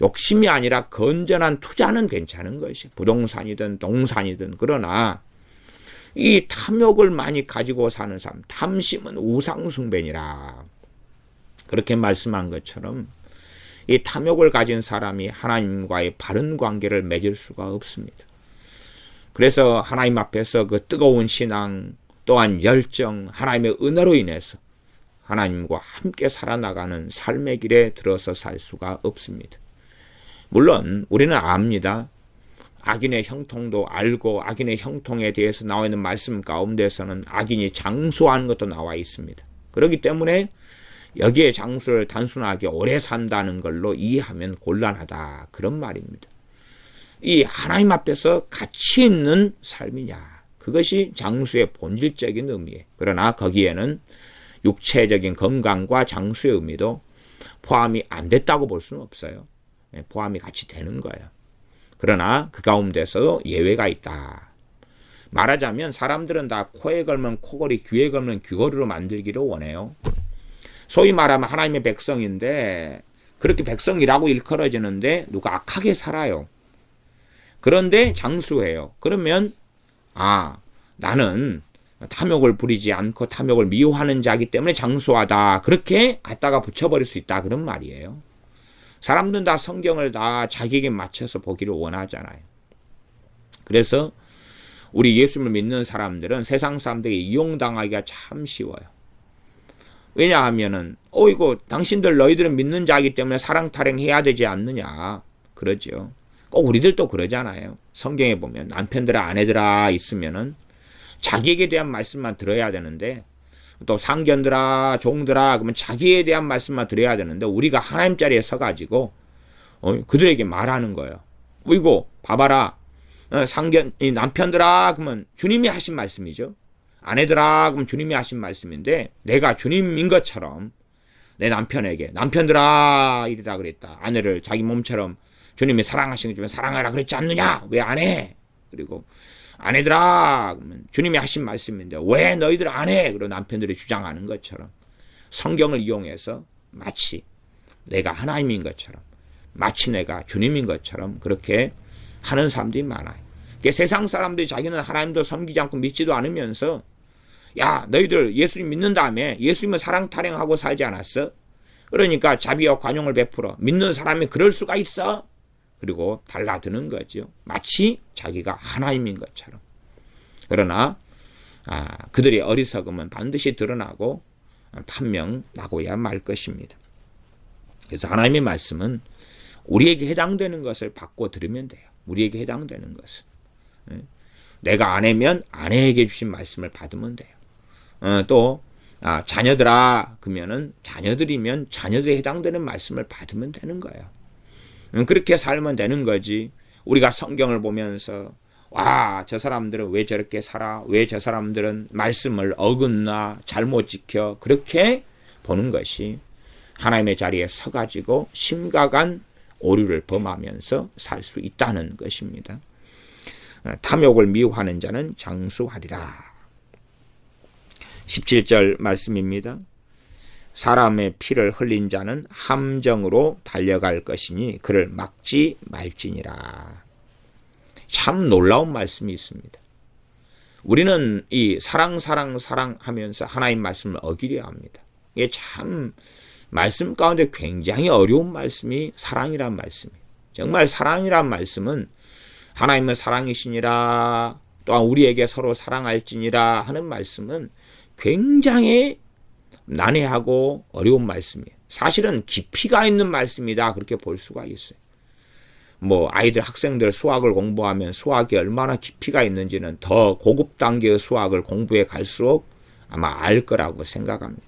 욕심이 아니라 건전한 투자는 괜찮은 것이에요. 부동산이든 동산이든. 그러나 이 탐욕을 많이 가지고 사는 사람, 탐심은 우상숭배니라. 그렇게 말씀한 것처럼 이 탐욕을 가진 사람이 하나님과의 바른 관계를 맺을 수가 없습니다. 그래서 하나님 앞에서 그 뜨거운 신앙 또한 열정, 하나님의 은혜로 인해서 하나님과 함께 살아나가는 삶의 길에 들어서 살 수가 없습니다. 물론 우리는 압니다. 악인의 형통도 알고 악인의 형통에 대해서 나와 있는 말씀 가운데서는 악인이 장수하는 것도 나와 있습니다. 그렇기 때문에 여기에 장수를 단순하게 오래 산다는 걸로 이해하면 곤란하다. 그런 말입니다. 이 하나님 앞에서 가치 있는 삶이냐. 그것이 장수의 본질적인 의미예요. 그러나 거기에는 육체적인 건강과 장수의 의미도 포함이 안 됐다고 볼 수는 없어요. 포함이 같이 되는 거예요. 그러나 그 가운데서도 예외가 있다. 말하자면 사람들은 다 코에 걸면 코걸이, 귀에 걸면 귀걸이로 만들기를 원해요. 소위 말하면 하나님의 백성인데 그렇게 백성이라고 일컬어지는데 누가 악하게 살아요. 그런데 장수해요. 그러면 나는 탐욕을 부리지 않고 탐욕을 미워하는 자이기 때문에 장수하다. 그렇게 갖다가 붙여버릴 수 있다. 그런 말이에요. 사람들은 다 성경을 다 자기에게 맞춰서 보기를 원하잖아요. 그래서 우리 예수님을 믿는 사람들은 세상 사람들에게 이용당하기가 참 쉬워요. 왜냐하면은 이거 당신들 너희들은 믿는 자이기 때문에 사랑타령해야 되지 않느냐. 그러죠. 꼭 우리들도 그러잖아요. 성경에 보면 남편들아 아내들아 있으면은 자기에게 대한 말씀만 들어야 되는데 또 상견들아 종들아 그러면 자기에 대한 말씀만 드려야 되는데 우리가 하나님 자리에 서가지고 그들에게 말하는 거예요. 이거 봐봐라. 이 남편들아 그러면 주님이 하신 말씀이죠. 아내들아 그러면 주님이 하신 말씀인데 내가 주님인 것처럼 내 남편에게 남편들아 이리라 그랬다. 아내를 자기 몸처럼 주님이 사랑하신 것처럼 사랑하라 그랬지 않느냐. 왜 안 해? 그리고 아내들아 그러면 주님이 하신 말씀인데 왜 너희들 안 해? 그리고 남편들이 주장하는 것처럼 성경을 이용해서 마치 내가 하나님인 것처럼 마치 내가 주님인 것처럼 그렇게 하는 사람들이 많아요. 세상 사람들이 자기는 하나님도 섬기지 않고 믿지도 않으면서 야 너희들 예수님 믿는다며 예수님은 사랑 타령하고 살지 않았어? 그러니까 자비와 관용을 베풀어. 믿는 사람이 그럴 수가 있어? 그리고 달라드는 거죠. 마치 자기가 하나님인 것처럼. 그러나 그들의 어리석음은 반드시 드러나고 판명나고야 말 것입니다. 그래서 하나님의 말씀은 우리에게 해당되는 것을 받고 들으면 돼요. 우리에게 해당되는 것을. 내가 아내면 아내에게 주신 말씀을 받으면 돼요. 또 자녀들아 그러면은 자녀들이면 자녀들에 해당되는 말씀을 받으면 되는 거예요. 그렇게 살면 되는 거지. 우리가 성경을 보면서 와, 저 사람들은 왜 저렇게 살아? 왜 저 사람들은 말씀을 어긋나? 잘못 지켜? 그렇게 보는 것이 하나님의 자리에 서가지고 심각한 오류를 범하면서 살 수 있다는 것입니다. 탐욕을 미워하는 자는 장수하리라. 17절 말씀입니다. 사람의 피를 흘린 자는 함정으로 달려갈 것이니 그를 막지 말지니라. 참 놀라운 말씀이 있습니다. 우리는 이 사랑 하면서 하나님 말씀을 어기려 합니다. 이게 참 말씀 가운데 굉장히 어려운 말씀이 사랑이란 말씀이에요. 정말 사랑이란 말씀은 하나님은 사랑이시니라 또한 우리에게 서로 사랑할지니라 하는 말씀은 굉장히 난해하고 어려운 말씀이에요. 사실은 깊이가 있는 말씀이다 그렇게 볼 수가 있어요. 아이들 학생들 수학을 공부하면 수학이 얼마나 깊이가 있는지는 더 고급 단계의 수학을 공부해 갈수록 아마 알 거라고 생각합니다.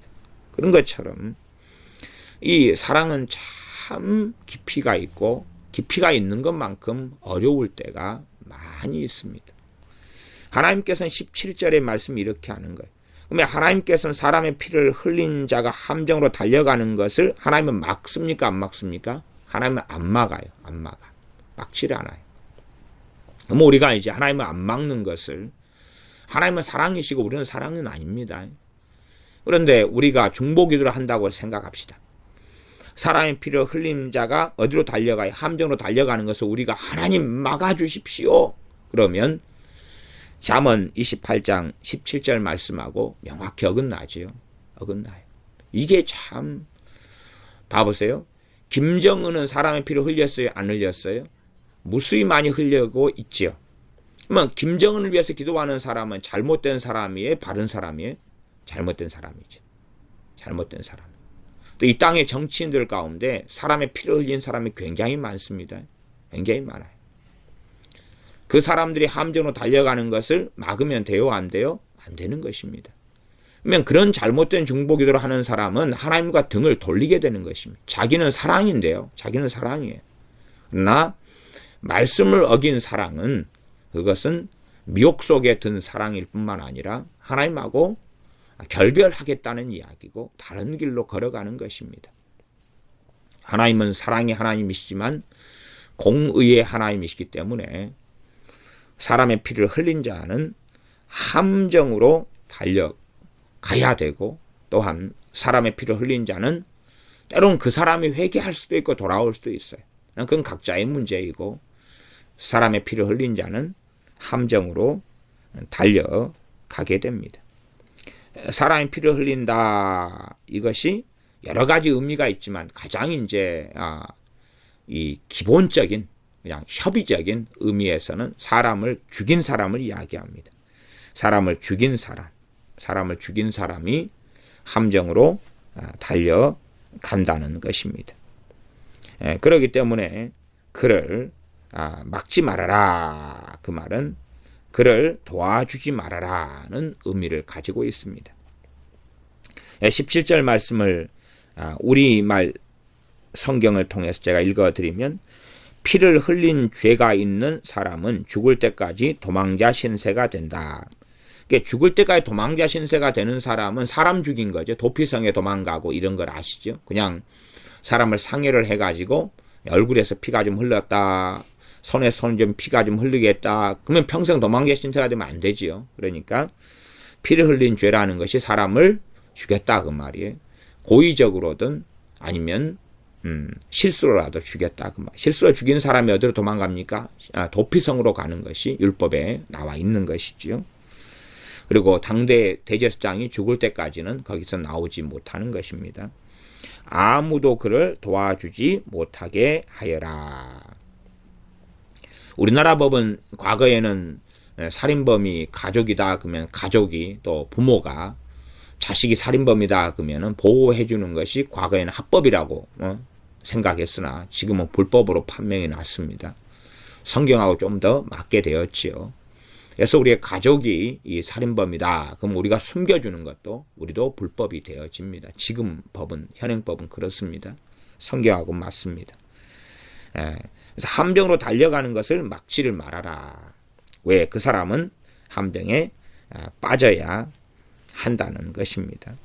그런 것처럼 이 사랑은 참 깊이가 있고 깊이가 있는 것만큼 어려울 때가 많이 있습니다. 하나님께서는 17절의 말씀이 이렇게 하는 거예요. 그러면 하나님께서는 사람의 피를 흘린 자가 함정으로 달려가는 것을 하나님은 막습니까? 안 막습니까? 하나님은 안 막아요. 안 막아. 막지를 않아요. 그럼 우리가 이제 하나님은 안 막는 것을 하나님은 사랑이시고 우리는 사랑은 아닙니다. 그런데 우리가 중보기도를 한다고 생각합시다. 사람의 피를 흘린 자가 어디로 달려가요? 함정으로 달려가는 것을 우리가 하나님 막아주십시오. 그러면 잠언 28장 17절 말씀하고 명확히 어긋나지요. 어긋나요. 이게 참 봐보세요. 김정은은 사람의 피를 흘렸어요? 안 흘렸어요? 무수히 많이 흘리고 있지요. 그러면 김정은을 위해서 기도하는 사람은 잘못된 사람이에요? 바른 사람이에요? 잘못된 사람이죠. 잘못된 사람. 또 이 땅의 정치인들 가운데 사람의 피를 흘린 사람이 굉장히 많습니다. 굉장히 많아요. 그 사람들이 함정으로 달려가는 것을 막으면 돼요? 안 돼요? 안 되는 것입니다. 그러면 그런 잘못된 중보기도를 하는 사람은 하나님과 등을 돌리게 되는 것입니다. 자기는 사랑인데요. 자기는 사랑이에요. 그러나 말씀을 어긴 사랑은 그것은 미혹 속에 든 사랑일 뿐만 아니라 하나님하고 결별하겠다는 이야기고 다른 길로 걸어가는 것입니다. 하나님은 사랑의 하나님이시지만 공의의 하나님이시기 때문에 사람의 피를 흘린 자는 함정으로 달려가야 되고 또한 사람의 피를 흘린 자는 때론 그 사람이 회개할 수도 있고 돌아올 수도 있어요. 그건 각자의 문제이고 사람의 피를 흘린 자는 함정으로 달려가게 됩니다. 사람의 피를 흘린다. 이것이 여러 가지 의미가 있지만 가장 이 기본적인 그냥 협의적인 의미에서는 사람을 죽인 사람을 이야기합니다. 사람을 죽인 사람이 함정으로 달려간다는 것입니다. 그렇기 때문에 그를 막지 말아라. 그 말은 그를 도와주지 말아라는 의미를 가지고 있습니다. 17절 말씀을 우리말 성경을 통해서 제가 읽어드리면 피를 흘린 죄가 있는 사람은 죽을 때까지 도망자 신세가 된다. 그러니까 죽을 때까지 도망자 신세가 되는 사람은 사람 죽인 거죠. 도피성에 도망가고 이런 걸 아시죠? 그냥 사람을 상해를 해가지고 얼굴에서 피가 좀 흘렀다. 손에 손 좀 피가 좀 흘리겠다. 그러면 평생 도망자 신세가 되면 안 되지요. 그러니까 피를 흘린 죄라는 것이 사람을 죽였다 그 말이에요. 고의적으로든 아니면 실수로라도 죽였다. 그 말. 실수로 죽인 사람이 어디로 도망갑니까? 도피성으로 가는 것이 율법에 나와 있는 것이지요. 그리고 당대 대제사장이 죽을 때까지는 거기서 나오지 못하는 것입니다. 아무도 그를 도와주지 못하게 하여라. 우리나라 법은 과거에는 살인범이 가족이다 그러면 가족이 또 부모가 자식이 살인범이다 그러면은 보호해 주는 것이 과거에는 합법이라고 생각했으나 지금은 불법으로 판명이 났습니다. 성경하고 좀 더 맞게 되었지요. 그래서 우리의 가족이 이 살인범이다 그럼 우리가 숨겨주는 것도 우리도 불법이 되어집니다. 지금 법은 현행법은 그렇습니다. 성경하고 맞습니다. 그래서 함정으로 달려가는 것을 막지를 말아라. 왜? 그 사람은 함정에 빠져야 한다는 것입니다.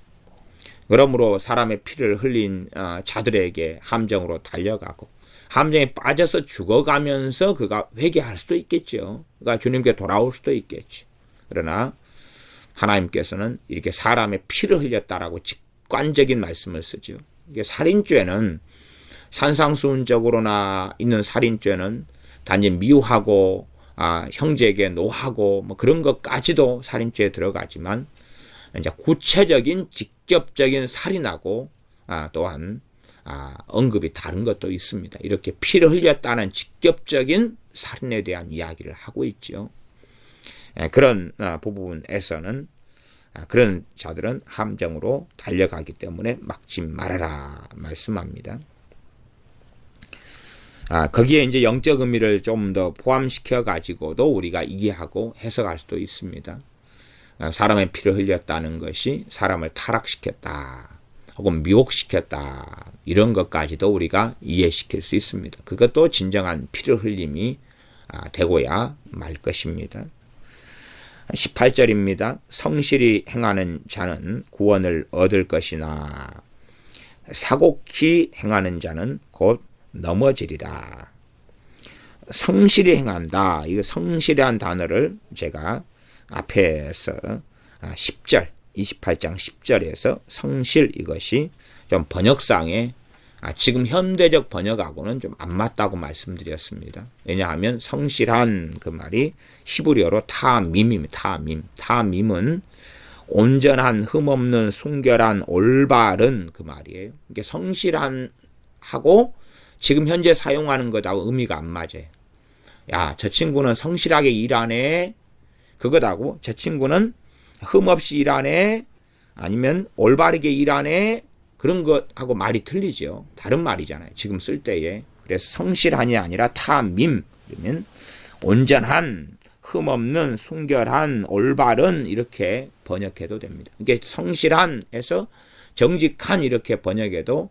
그러므로 사람의 피를 흘린 자들에게 함정으로 달려가고 함정에 빠져서 죽어가면서 그가 회개할 수도 있겠죠. 그가 주님께 돌아올 수도 있겠지. 그러나 하나님께서는 이렇게 사람의 피를 흘렸다라고 직관적인 말씀을 쓰죠. 이게 살인죄는 산상수훈적으로나 있는 살인죄는 단지 미워하고 형제에게 노하고 뭐 그런 것까지도 살인죄에 들어가지만 이제 구체적인 직접적인 살인하고 또한 언급이 다른 것도 있습니다. 이렇게 피를 흘렸다는 직접적인 살인에 대한 이야기를 하고 있죠. 그런 부분에서는 그런 자들은 함정으로 달려가기 때문에 막지 말아라 말씀합니다. 거기에 이제 영적 의미를 좀 더 포함시켜 가지고도 우리가 이해하고 해석할 수도 있습니다. 사람의 피를 흘렸다는 것이 사람을 타락시켰다 혹은 미혹시켰다 이런 것까지도 우리가 이해시킬 수 있습니다. 그것도 진정한 피를 흘림이 되고야 말 것입니다. 18절입니다. 성실히 행하는 자는 구원을 얻을 것이나 사곡히 행하는 자는 곧 넘어지리라. 성실히 행한다. 이 성실이란 단어를 제가 앞에서 10절 28장 10절에서 성실 이것이 좀 번역상에 지금 현대적 번역하고는 좀 안 맞다고 말씀드렸습니다. 왜냐하면 성실한 그 말이 히브리어로 타밈입니다. 타밈은 온전한 흠없는 순결한 올바른 그 말이에요. 이게 성실한 하고 지금 현재 사용하는 것하고 의미가 안 맞아요. 야, 저 친구는 성실하게 일하네. 그것하고 저 친구는 흠없이 일하네. 아니면 올바르게 일하네. 그런 것하고 말이 틀리죠. 다른 말이잖아요. 지금 쓸 때에. 그래서 성실한이 아니라 타밈. 그러면 온전한, 흠없는, 순결한, 올바른 이렇게 번역해도 됩니다. 이게 성실한에서 정직한 이렇게 번역해도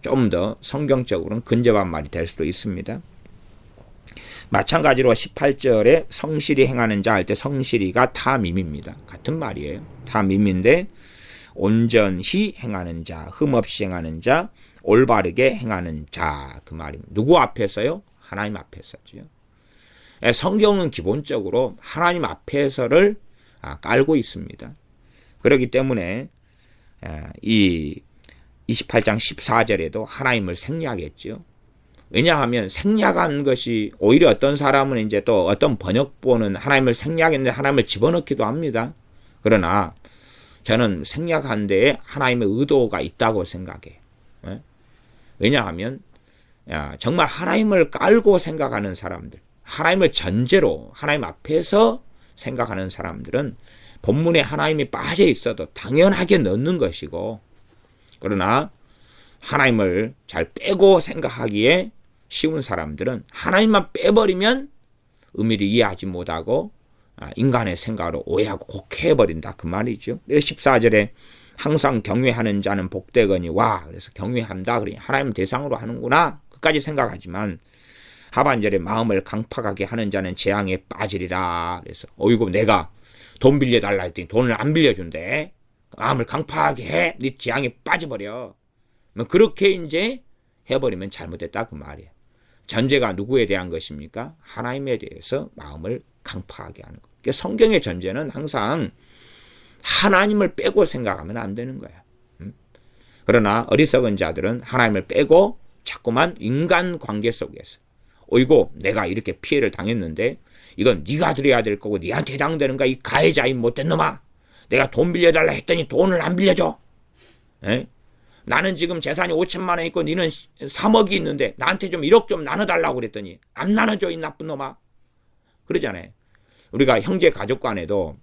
좀 더 성경적으로는 근접한 말이 될 수도 있습니다. 마찬가지로 18절에 성실히 행하는 자 할 때 성실히가 타밈입니다. 같은 말이에요. 타밈인데 온전히 행하는 자, 흠없이 행하는 자, 올바르게 행하는 자 그 말입니다. 누구 앞에서요? 하나님 앞에서죠. 성경은 기본적으로 하나님 앞에서를 깔고 있습니다. 그렇기 때문에 이 28장 14절에도 하나님을 생략했죠. 왜냐하면 생략한 것이 오히려 어떤 사람은 이제 또 어떤 번역본은 하나님을 생략했는데 하나님을 집어넣기도 합니다. 그러나 저는 생략한 데에 하나님의 의도가 있다고 생각해요. 왜냐하면 정말 하나님을 깔고 생각하는 사람들, 하나님을 전제로 하나님 앞에서 생각하는 사람들은 본문에 하나님이 빠져 있어도 당연하게 넣는 것이고, 그러나 하나님을 잘 빼고 생각하기에 쉬운 사람들은 하나님만 빼버리면 의미를 이해하지 못하고 인간의 생각으로 오해하고 곡해버린다 그 말이죠. 14절에 항상 경외하는 자는 복되거니와, 그래서 경외한다 그러니 하나님 대상으로 하는구나 끝까지 생각하지만 하반절에 마음을 강팍하게 하는 자는 재앙에 빠지리라. 그래서 어이구 내가 돈 빌려달라 했더니 돈을 안 빌려준대. 마음을 강팍하게 해. 네 재앙에 빠져버려. 그렇게 이제 해버리면 잘못됐다 그 말이에요. 전제가 누구에 대한 것입니까? 하나님에 대해서 마음을 강팍하게 하는 것. 그러니까 성경의 전제는 항상 하나님을 빼고 생각하면 안 되는 거야. 그러나 어리석은 자들은 하나님을 빼고 자꾸만 인간 관계 속에서 어이고 내가 이렇게 피해를 당했는데 이건 네가 드려야 될 거고 네한테 해당되는가 이 가해자인 못된 놈아. 내가 돈 빌려달라 했더니 돈을 안 빌려줘. 에? 나는 지금 재산이 5천만 원 있고 너는 3억이 있는데 나한테 좀 1억 좀 나눠달라고 그랬더니 안 나눠줘 이 나쁜 놈아. 그러잖아요. 우리가 형제 가족 간에도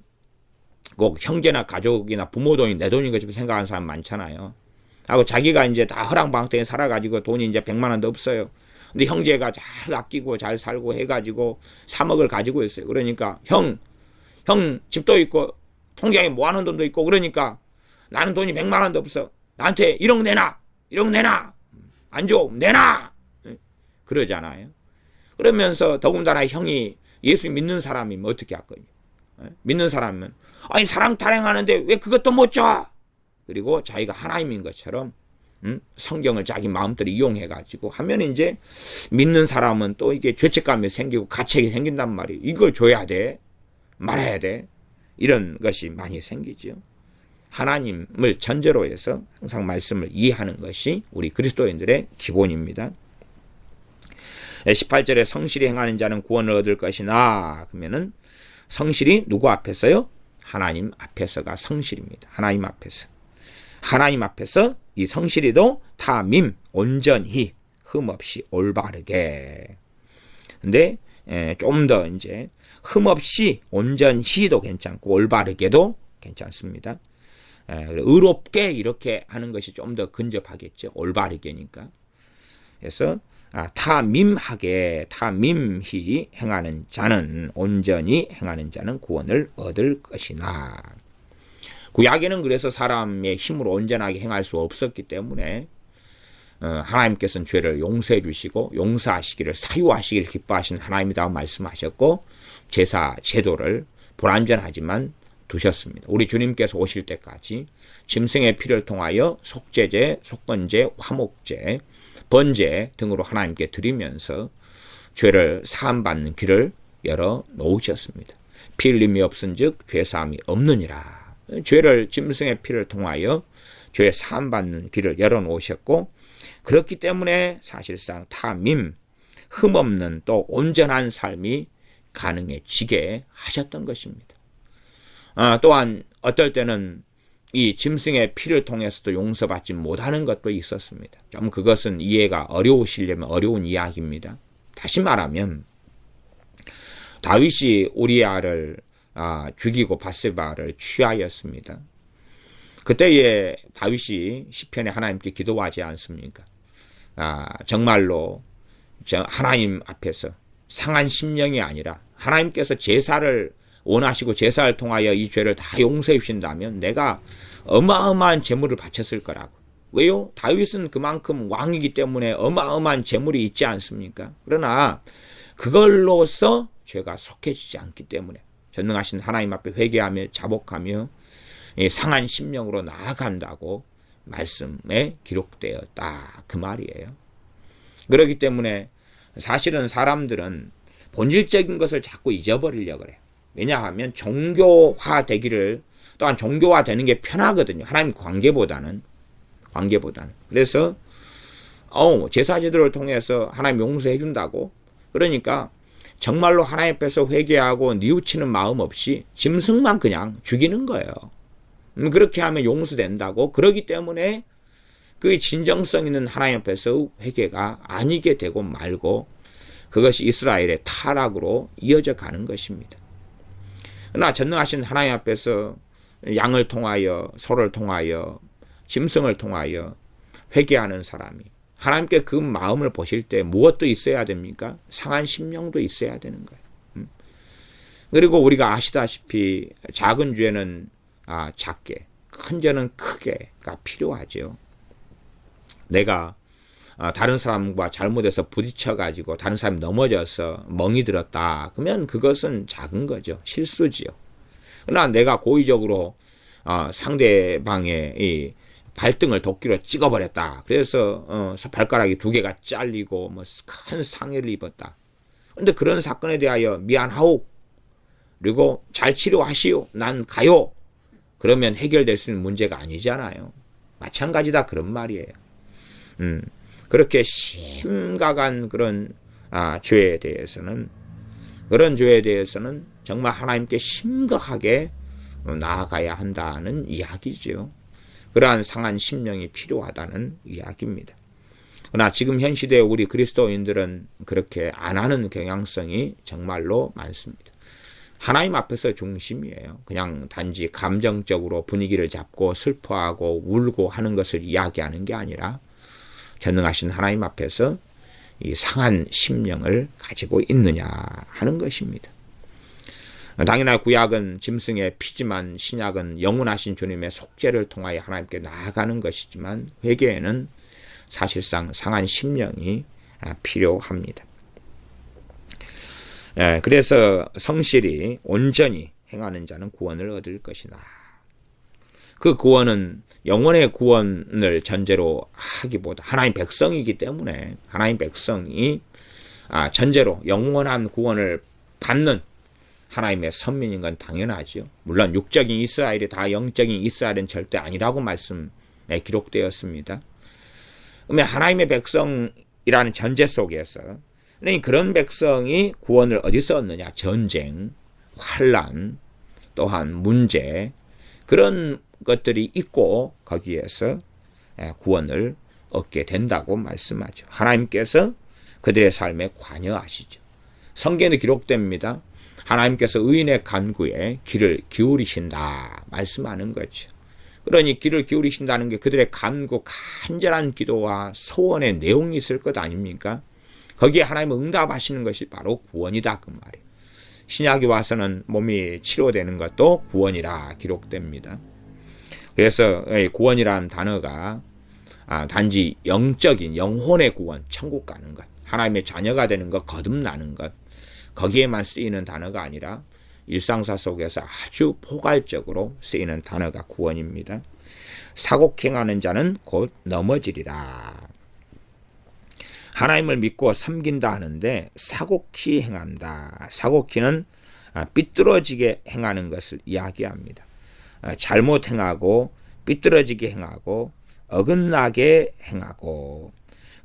꼭 형제나 가족이나 부모 돈이 내 돈인 것처럼 생각하는 사람 많잖아요. 하고 자기가 이제 다 허랑방탕에 살아가지고 돈이 이제 100만 원도 없어요. 근데 형제가 잘 아끼고 잘 살고 해가지고 3억을 가지고 있어요. 그러니까 형 집도 있고 통장에 모아놓은 돈도 있고 그러니까 나는 돈이 100만 원도 없어. 나한테 1억 내놔. 1억 내놔. 안 줘. 내놔. 그러잖아요. 그러면서 더군다나 형이 예수 믿는 사람이면 어떻게 할 거냐. 믿는 사람은 아니 사랑 타령하는데 왜 그것도 못 줘. 그리고 자기가 하나님인 것처럼 성경을 자기 마음대로 이용해가지고 하면 이제 믿는 사람은 또 이게 죄책감이 생기고 가책이 생긴단 말이에요. 이걸 줘야 돼. 말아야 돼. 이런 것이 많이 생기죠. 하나님을 전제로 해서 항상 말씀을 이해하는 것이 우리 그리스도인들의 기본입니다. 18절에 성실히 행하는 자는 구원을 얻을 것이나 그러면은 성실이 누구 앞에서요? 하나님 앞에서가 성실입니다. 하나님 앞에서. 하나님 앞에서 이 성실이도 타민 온전히 흠없이 올바르게. 근데 좀 더 이제 흠없이 온전히도 괜찮고 올바르게도 괜찮습니다. 의롭게 이렇게 하는 것이 좀 더 근접하겠죠. 올바르게니까. 그래서 타민하게 타민히 행하는 자는 온전히 행하는 자는 구원을 얻을 것이나. 구약에는 그래서 사람의 힘으로 온전하게 행할 수 없었기 때문에 하나님께서는 죄를 용서해 주시고 용서하시기를 사유하시기를 기뻐하시는 하나님이라고 말씀하셨고 제사 제도를 불완전하지만 두셨습니다. 우리 주님께서 오실 때까지 짐승의 피를 통하여 속죄제, 속건제, 화목제, 번제 등으로 하나님께 드리면서 죄를 사함받는 길을 열어 놓으셨습니다. 피 흘림이 없은즉 죄사함이 없느니라. 죄를 짐승의 피를 통하여 죄 사함받는 길을 열어 놓으셨고 그렇기 때문에 사실상 타민, 흠없는 또 온전한 삶이 가능해지게 하셨던 것입니다. 또한 어떨 때는 이 짐승의 피를 통해서도 용서받지 못하는 것도 있었습니다. 좀 그것은 이해가 어려우시려면 어려운 이야기입니다. 다시 말하면 다윗이 우리아를 죽이고 바세바를 취하였습니다. 그때에 다윗이 시편에 하나님께 기도하지 않습니까? 정말로 하나님 앞에서 상한 심령이 아니라 하나님께서 제사를 원하시고 제사를 통하여 이 죄를 다 용서해 주신다면 내가 어마어마한 재물을 바쳤을 거라고. 왜요? 다윗은 그만큼 왕이기 때문에 어마어마한 재물이 있지 않습니까? 그러나 그걸로서 죄가 속해지지 않기 때문에 전능하신 하나님 앞에 회개하며 자복하며 상한 심령으로 나아간다고 말씀에 기록되었다. 그 말이에요. 그렇기 때문에 사실은 사람들은 본질적인 것을 자꾸 잊어버리려고 그래요. 왜냐하면 종교화 되기를 또한 종교화 되는 게 편하거든요. 하나님 관계보다는. 그래서 제사제도를 통해서 하나님 용서해 준다고. 그러니까 정말로 하나님 앞에서 회개하고 뉘우치는 마음 없이 짐승만 그냥 죽이는 거예요. 그렇게 하면 용서된다고. 그렇기 때문에 그 진정성 있는 하나님 앞에서 회개가 아니게 되고 말고 그것이 이스라엘의 타락으로 이어져 가는 것입니다. 그러나 전능하신 하나님 앞에서 양을 통하여 소를 통하여 짐승을 통하여 회개하는 사람이 하나님께 그 마음을 보실 때 무엇도 있어야 됩니까? 상한 심령도 있어야 되는 거예요. 그리고 우리가 아시다시피 작은 죄는 작게, 큰 죄는 크게가 필요하죠. 내가 다른 사람과 잘못해서 부딪혀가지고 다른 사람이 넘어져서 멍이 들었다. 그러면 그것은 작은 거죠. 실수지요. 그러나 내가 고의적으로 상대방의 이 발등을 도끼로 찍어버렸다. 그래서 발가락이 2개가 잘리고 큰 상해를 입었다. 그런데 그런 사건에 대하여 미안하오. 그리고 잘 치료하시오. 난 가요. 그러면 해결될 수 있는 문제가 아니잖아요. 마찬가지다 그런 말이에요. 그렇게 심각한 그런 죄에 대해서는 정말 하나님께 심각하게 나아가야 한다는 이야기죠. 그러한 상한 심령이 필요하다는 이야기입니다. 그러나 지금 현 시대에 우리 그리스도인들은 그렇게 안 하는 경향성이 정말로 많습니다. 하나님 앞에서 중심이에요. 그냥 단지 감정적으로 분위기를 잡고 슬퍼하고 울고 하는 것을 이야기하는 게 아니라 전능하신 하나님 앞에서 이 상한 심령을 가지고 있느냐 하는 것입니다. 당연히 구약은 짐승의 피지만 신약은 영원하신 주님의 속죄를 통하여 하나님께 나아가는 것이지만 회개에는 사실상 상한 심령이 필요합니다. 그래서 성실히 온전히 행하는 자는 구원을 얻을 것이다. 그 구원은 영혼의 구원을 전제로 하기보다 하나님 백성이기 때문에 하나님 백성이 전제로 영원한 구원을 받는 하나님의 선민인 건 당연하죠. 물론 육적인 이스라엘이 다 영적인 이스라엘은 절대 아니라고 말씀에 기록되었습니다. 그러면 하나님의 백성이라는 전제 속에서 그런 백성이 구원을 어디서 얻느냐? 전쟁, 환난, 또한 문제 그런 것들이 있고 거기에서 구원을 얻게 된다고 말씀하죠. 하나님께서 그들의 삶에 관여하시죠. 성경에 기록됩니다. 하나님께서 의인의 간구에 귀를 기울이신다 말씀하는 거죠. 그러니 귀를 기울이신다는 게 그들의 간구, 간절한 기도와 소원의 내용이 있을 것 아닙니까? 거기에 하나님 응답하시는 것이 바로 구원이다 그 말이에요. 신약에 와서는 몸이 치료되는 것도 구원이라 기록됩니다. 그래서 구원이라는 단어가 단지 영적인 영혼의 구원, 천국 가는 것, 하나님의 자녀가 되는 것, 거듭나는 것 거기에만 쓰이는 단어가 아니라 일상사 속에서 아주 포괄적으로 쓰이는 단어가 구원입니다. 사곡행하는 자는 곧 넘어지리라. 하나님을 믿고 섬긴다 하는데 사곡히 행한다. 사곡히는 삐뚤어지게 행하는 것을 이야기합니다. 잘못 행하고 삐뚤어지게 행하고 어긋나게 행하고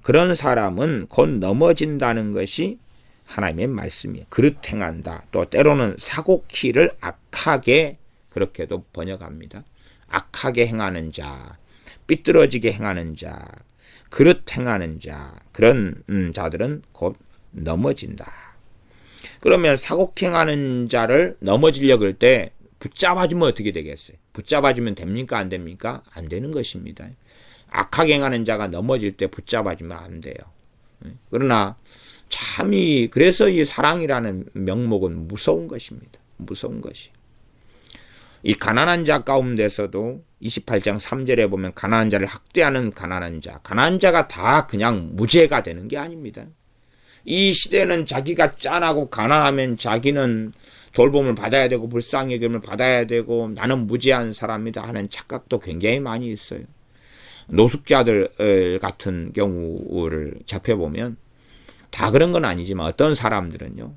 그런 사람은 곧 넘어진다는 것이 하나님의 말씀이에요. 그릇 행한다. 또 때로는 사곡히를 악하게 그렇게도 번역합니다. 악하게 행하는 자, 삐뚤어지게 행하는 자, 그릇 행하는 자, 그런 자들은 곧 넘어진다. 그러면 사곡행하는 자를 넘어지려고 할 때 붙잡아주면 어떻게 되겠어요? 붙잡아주면 됩니까? 안 됩니까? 안 되는 것입니다. 악하게 행하는 자가 넘어질 때 붙잡아주면 안 돼요. 그러나 참이 그래서 이 사랑이라는 명목은 무서운 것입니다. 무서운 것이. 이 가난한 자 가운데서도 28장 3절에 보면 가난한 자를 학대하는 가난한 자가 다 그냥 무죄가 되는 게 아닙니다. 이 시대는 자기가 짠하고 가난하면 자기는 돌봄을 받아야 되고 불쌍히 여김을 받아야 되고 나는 무죄한 사람이다 하는 착각도 굉장히 많이 있어요. 노숙자들 같은 경우를 접해보면 다 그런 건 아니지만 어떤 사람들은요.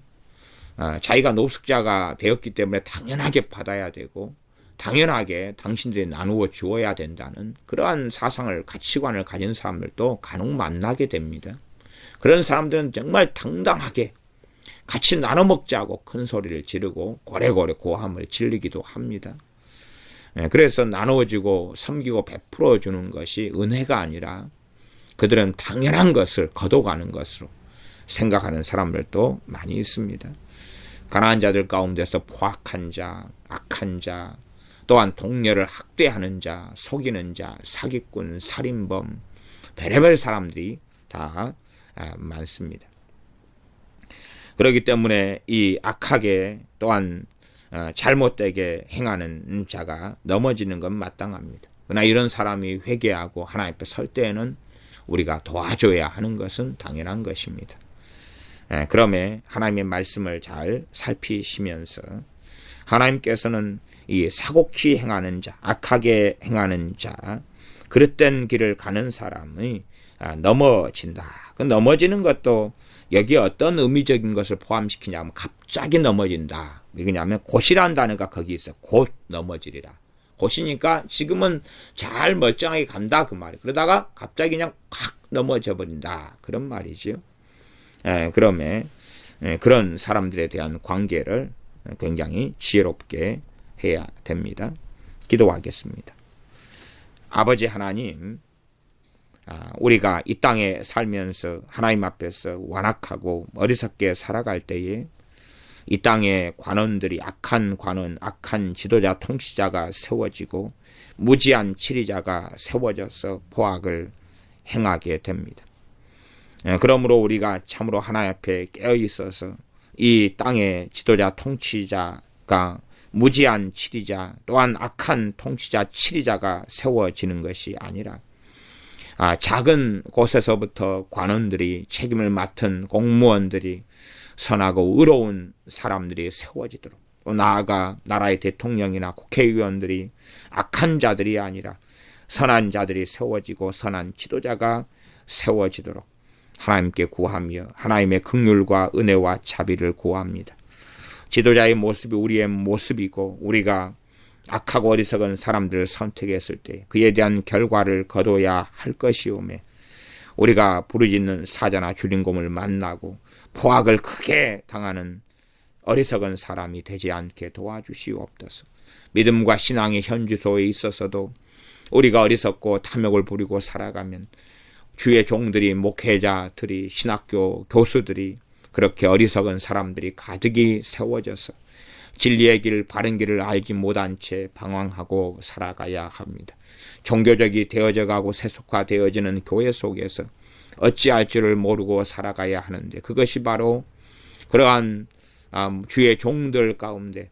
자기가 노숙자가 되었기 때문에 당연하게 받아야 되고 당연하게 당신들이 나누어 주어야 된다는 그러한 사상을 가치관을 가진 사람들도 간혹 만나게 됩니다. 그런 사람들은 정말 당당하게 같이 나눠 먹자고 큰 소리를 지르고 고래고래 고함을 질리기도 합니다. 그래서 나누어주고 섬기고 베풀어 주는 것이 은혜가 아니라 그들은 당연한 것을 거둬가는 것으로 생각하는 사람들도 많이 있습니다. 가난한 자들 가운데서 포악한 자, 악한 자, 또한 동료를 학대하는 자, 속이는 자, 사기꾼, 살인범, 별의별 사람들이 다 많습니다. 그렇기 때문에 이 악하게 또한 잘못되게 행하는 자가 넘어지는 건 마땅합니다. 그러나 이런 사람이 회개하고 하나님 앞에 설 때에는 우리가 도와줘야 하는 것은 당연한 것입니다. 그러면 하나님의 말씀을 잘 살피시면서 하나님께서는 이 사곡히 행하는 자, 악하게 행하는 자, 그릇된 길을 가는 사람이 넘어진다. 그 넘어지는 것도 여기에 어떤 의미적인 것을 포함시키냐면 갑자기 넘어진다. 왜냐하면 곧이라는 단어가 거기 있어. 곧 넘어지리라. 보시니까 지금은 잘 멀쩡하게 간다 그 말이에요. 그러다가 갑자기 그냥 확 넘어져 버린다 그런 말이죠. 그러면 그런 사람들에 대한 관계를 굉장히 지혜롭게 해야 됩니다. 기도하겠습니다. 아버지 하나님, 우리가 이 땅에 살면서 하나님 앞에서 완악하고 어리석게 살아갈 때에 이 땅의 관원들이 악한 관원, 악한 지도자, 통치자가 세워지고 무지한 치리자가 세워져서 포악을 행하게 됩니다. 그러므로 우리가 참으로 하나님 앞에 깨어 있어서 이 땅의 지도자, 통치자가 무지한 치리자 또한 악한 통치자, 치리자가 세워지는 것이 아니라 작은 곳에서부터 관원들이 책임을 맡은 공무원들이 선하고 의로운 사람들이 세워지도록 또 나아가 나라의 대통령이나 국회의원들이 악한 자들이 아니라 선한 자들이 세워지고 선한 지도자가 세워지도록 하나님께 구하며 하나님의 긍휼과 은혜와 자비를 구합니다. 지도자의 모습이 우리의 모습이고 우리가 악하고 어리석은 사람들을 선택했을 때 그에 대한 결과를 거둬야 할 것이오매 우리가 부르짖는 사자나 주인공을 만나고 포악을 크게 당하는 어리석은 사람이 되지 않게 도와주시옵소서. 믿음과 신앙의 현주소에 있어서도 우리가 어리석고 탐욕을 부리고 살아가면 주의 종들이 목회자들이 신학교 교수들이 그렇게 어리석은 사람들이 가득히 세워져서 진리의 길, 바른 길을 알지 못한 채 방황하고 살아가야 합니다. 종교적이 되어져 가고 세속화되어지는 교회 속에서 어찌할 줄을 모르고 살아가야 하는데 그것이 바로 그러한 주의 종들 가운데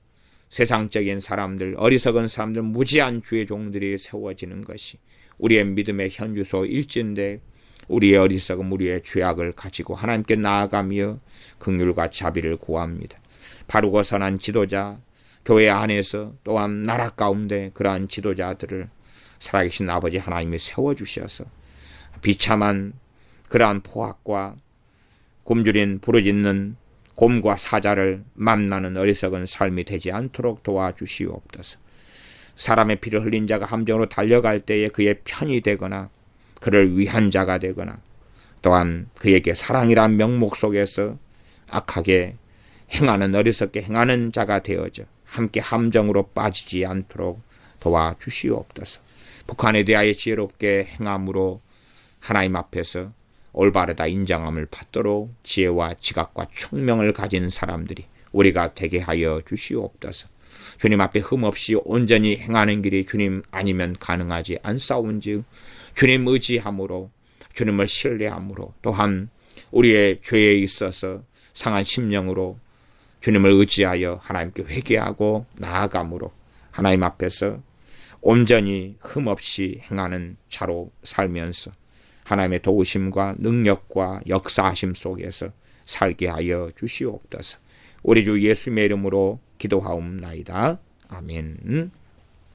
세상적인 사람들, 어리석은 사람들, 무지한 주의 종들이 세워지는 것이 우리의 믿음의 현주소일진데 우리의 어리석음, 우리의 죄악을 가지고 하나님께 나아가며 긍휼과 자비를 구합니다. 바르고 선한 지도자, 교회 안에서 또한 나라 가운데 그러한 지도자들을 살아계신 아버지 하나님이 세워주셔서 비참한 그러한 포악과 굶주린 부르짖는 곰과 사자를 만나는 어리석은 삶이 되지 않도록 도와주시옵소서. 사람의 피를 흘린 자가 함정으로 달려갈 때에 그의 편이 되거나 그를 위한 자가 되거나 또한 그에게 사랑이란 명목 속에서 악하게 행하는 어리석게 행하는 자가 되어져 함께 함정으로 빠지지 않도록 도와주시옵소서. 북한에 대하여 지혜롭게 행함으로 하나님 앞에서 올바르다 인정함을 받도록 지혜와 지각과 총명을 가진 사람들이 우리가 되게 하여 주시옵소서. 주님 앞에 흠없이 온전히 행하는 길이 주님 아니면 가능하지 않사온즉 주님 의지함으로 주님을 신뢰함으로 또한 우리의 죄에 있어서 상한 심령으로 주님을 의지하여 하나님께 회개하고 나아감으로 하나님 앞에서 온전히 흠없이 행하는 자로 살면서 하나님의 도우심과 능력과 역사하심 속에서 살게 하여 주시옵소서. 우리 주 예수님의 이름으로 기도하옵나이다. 아멘.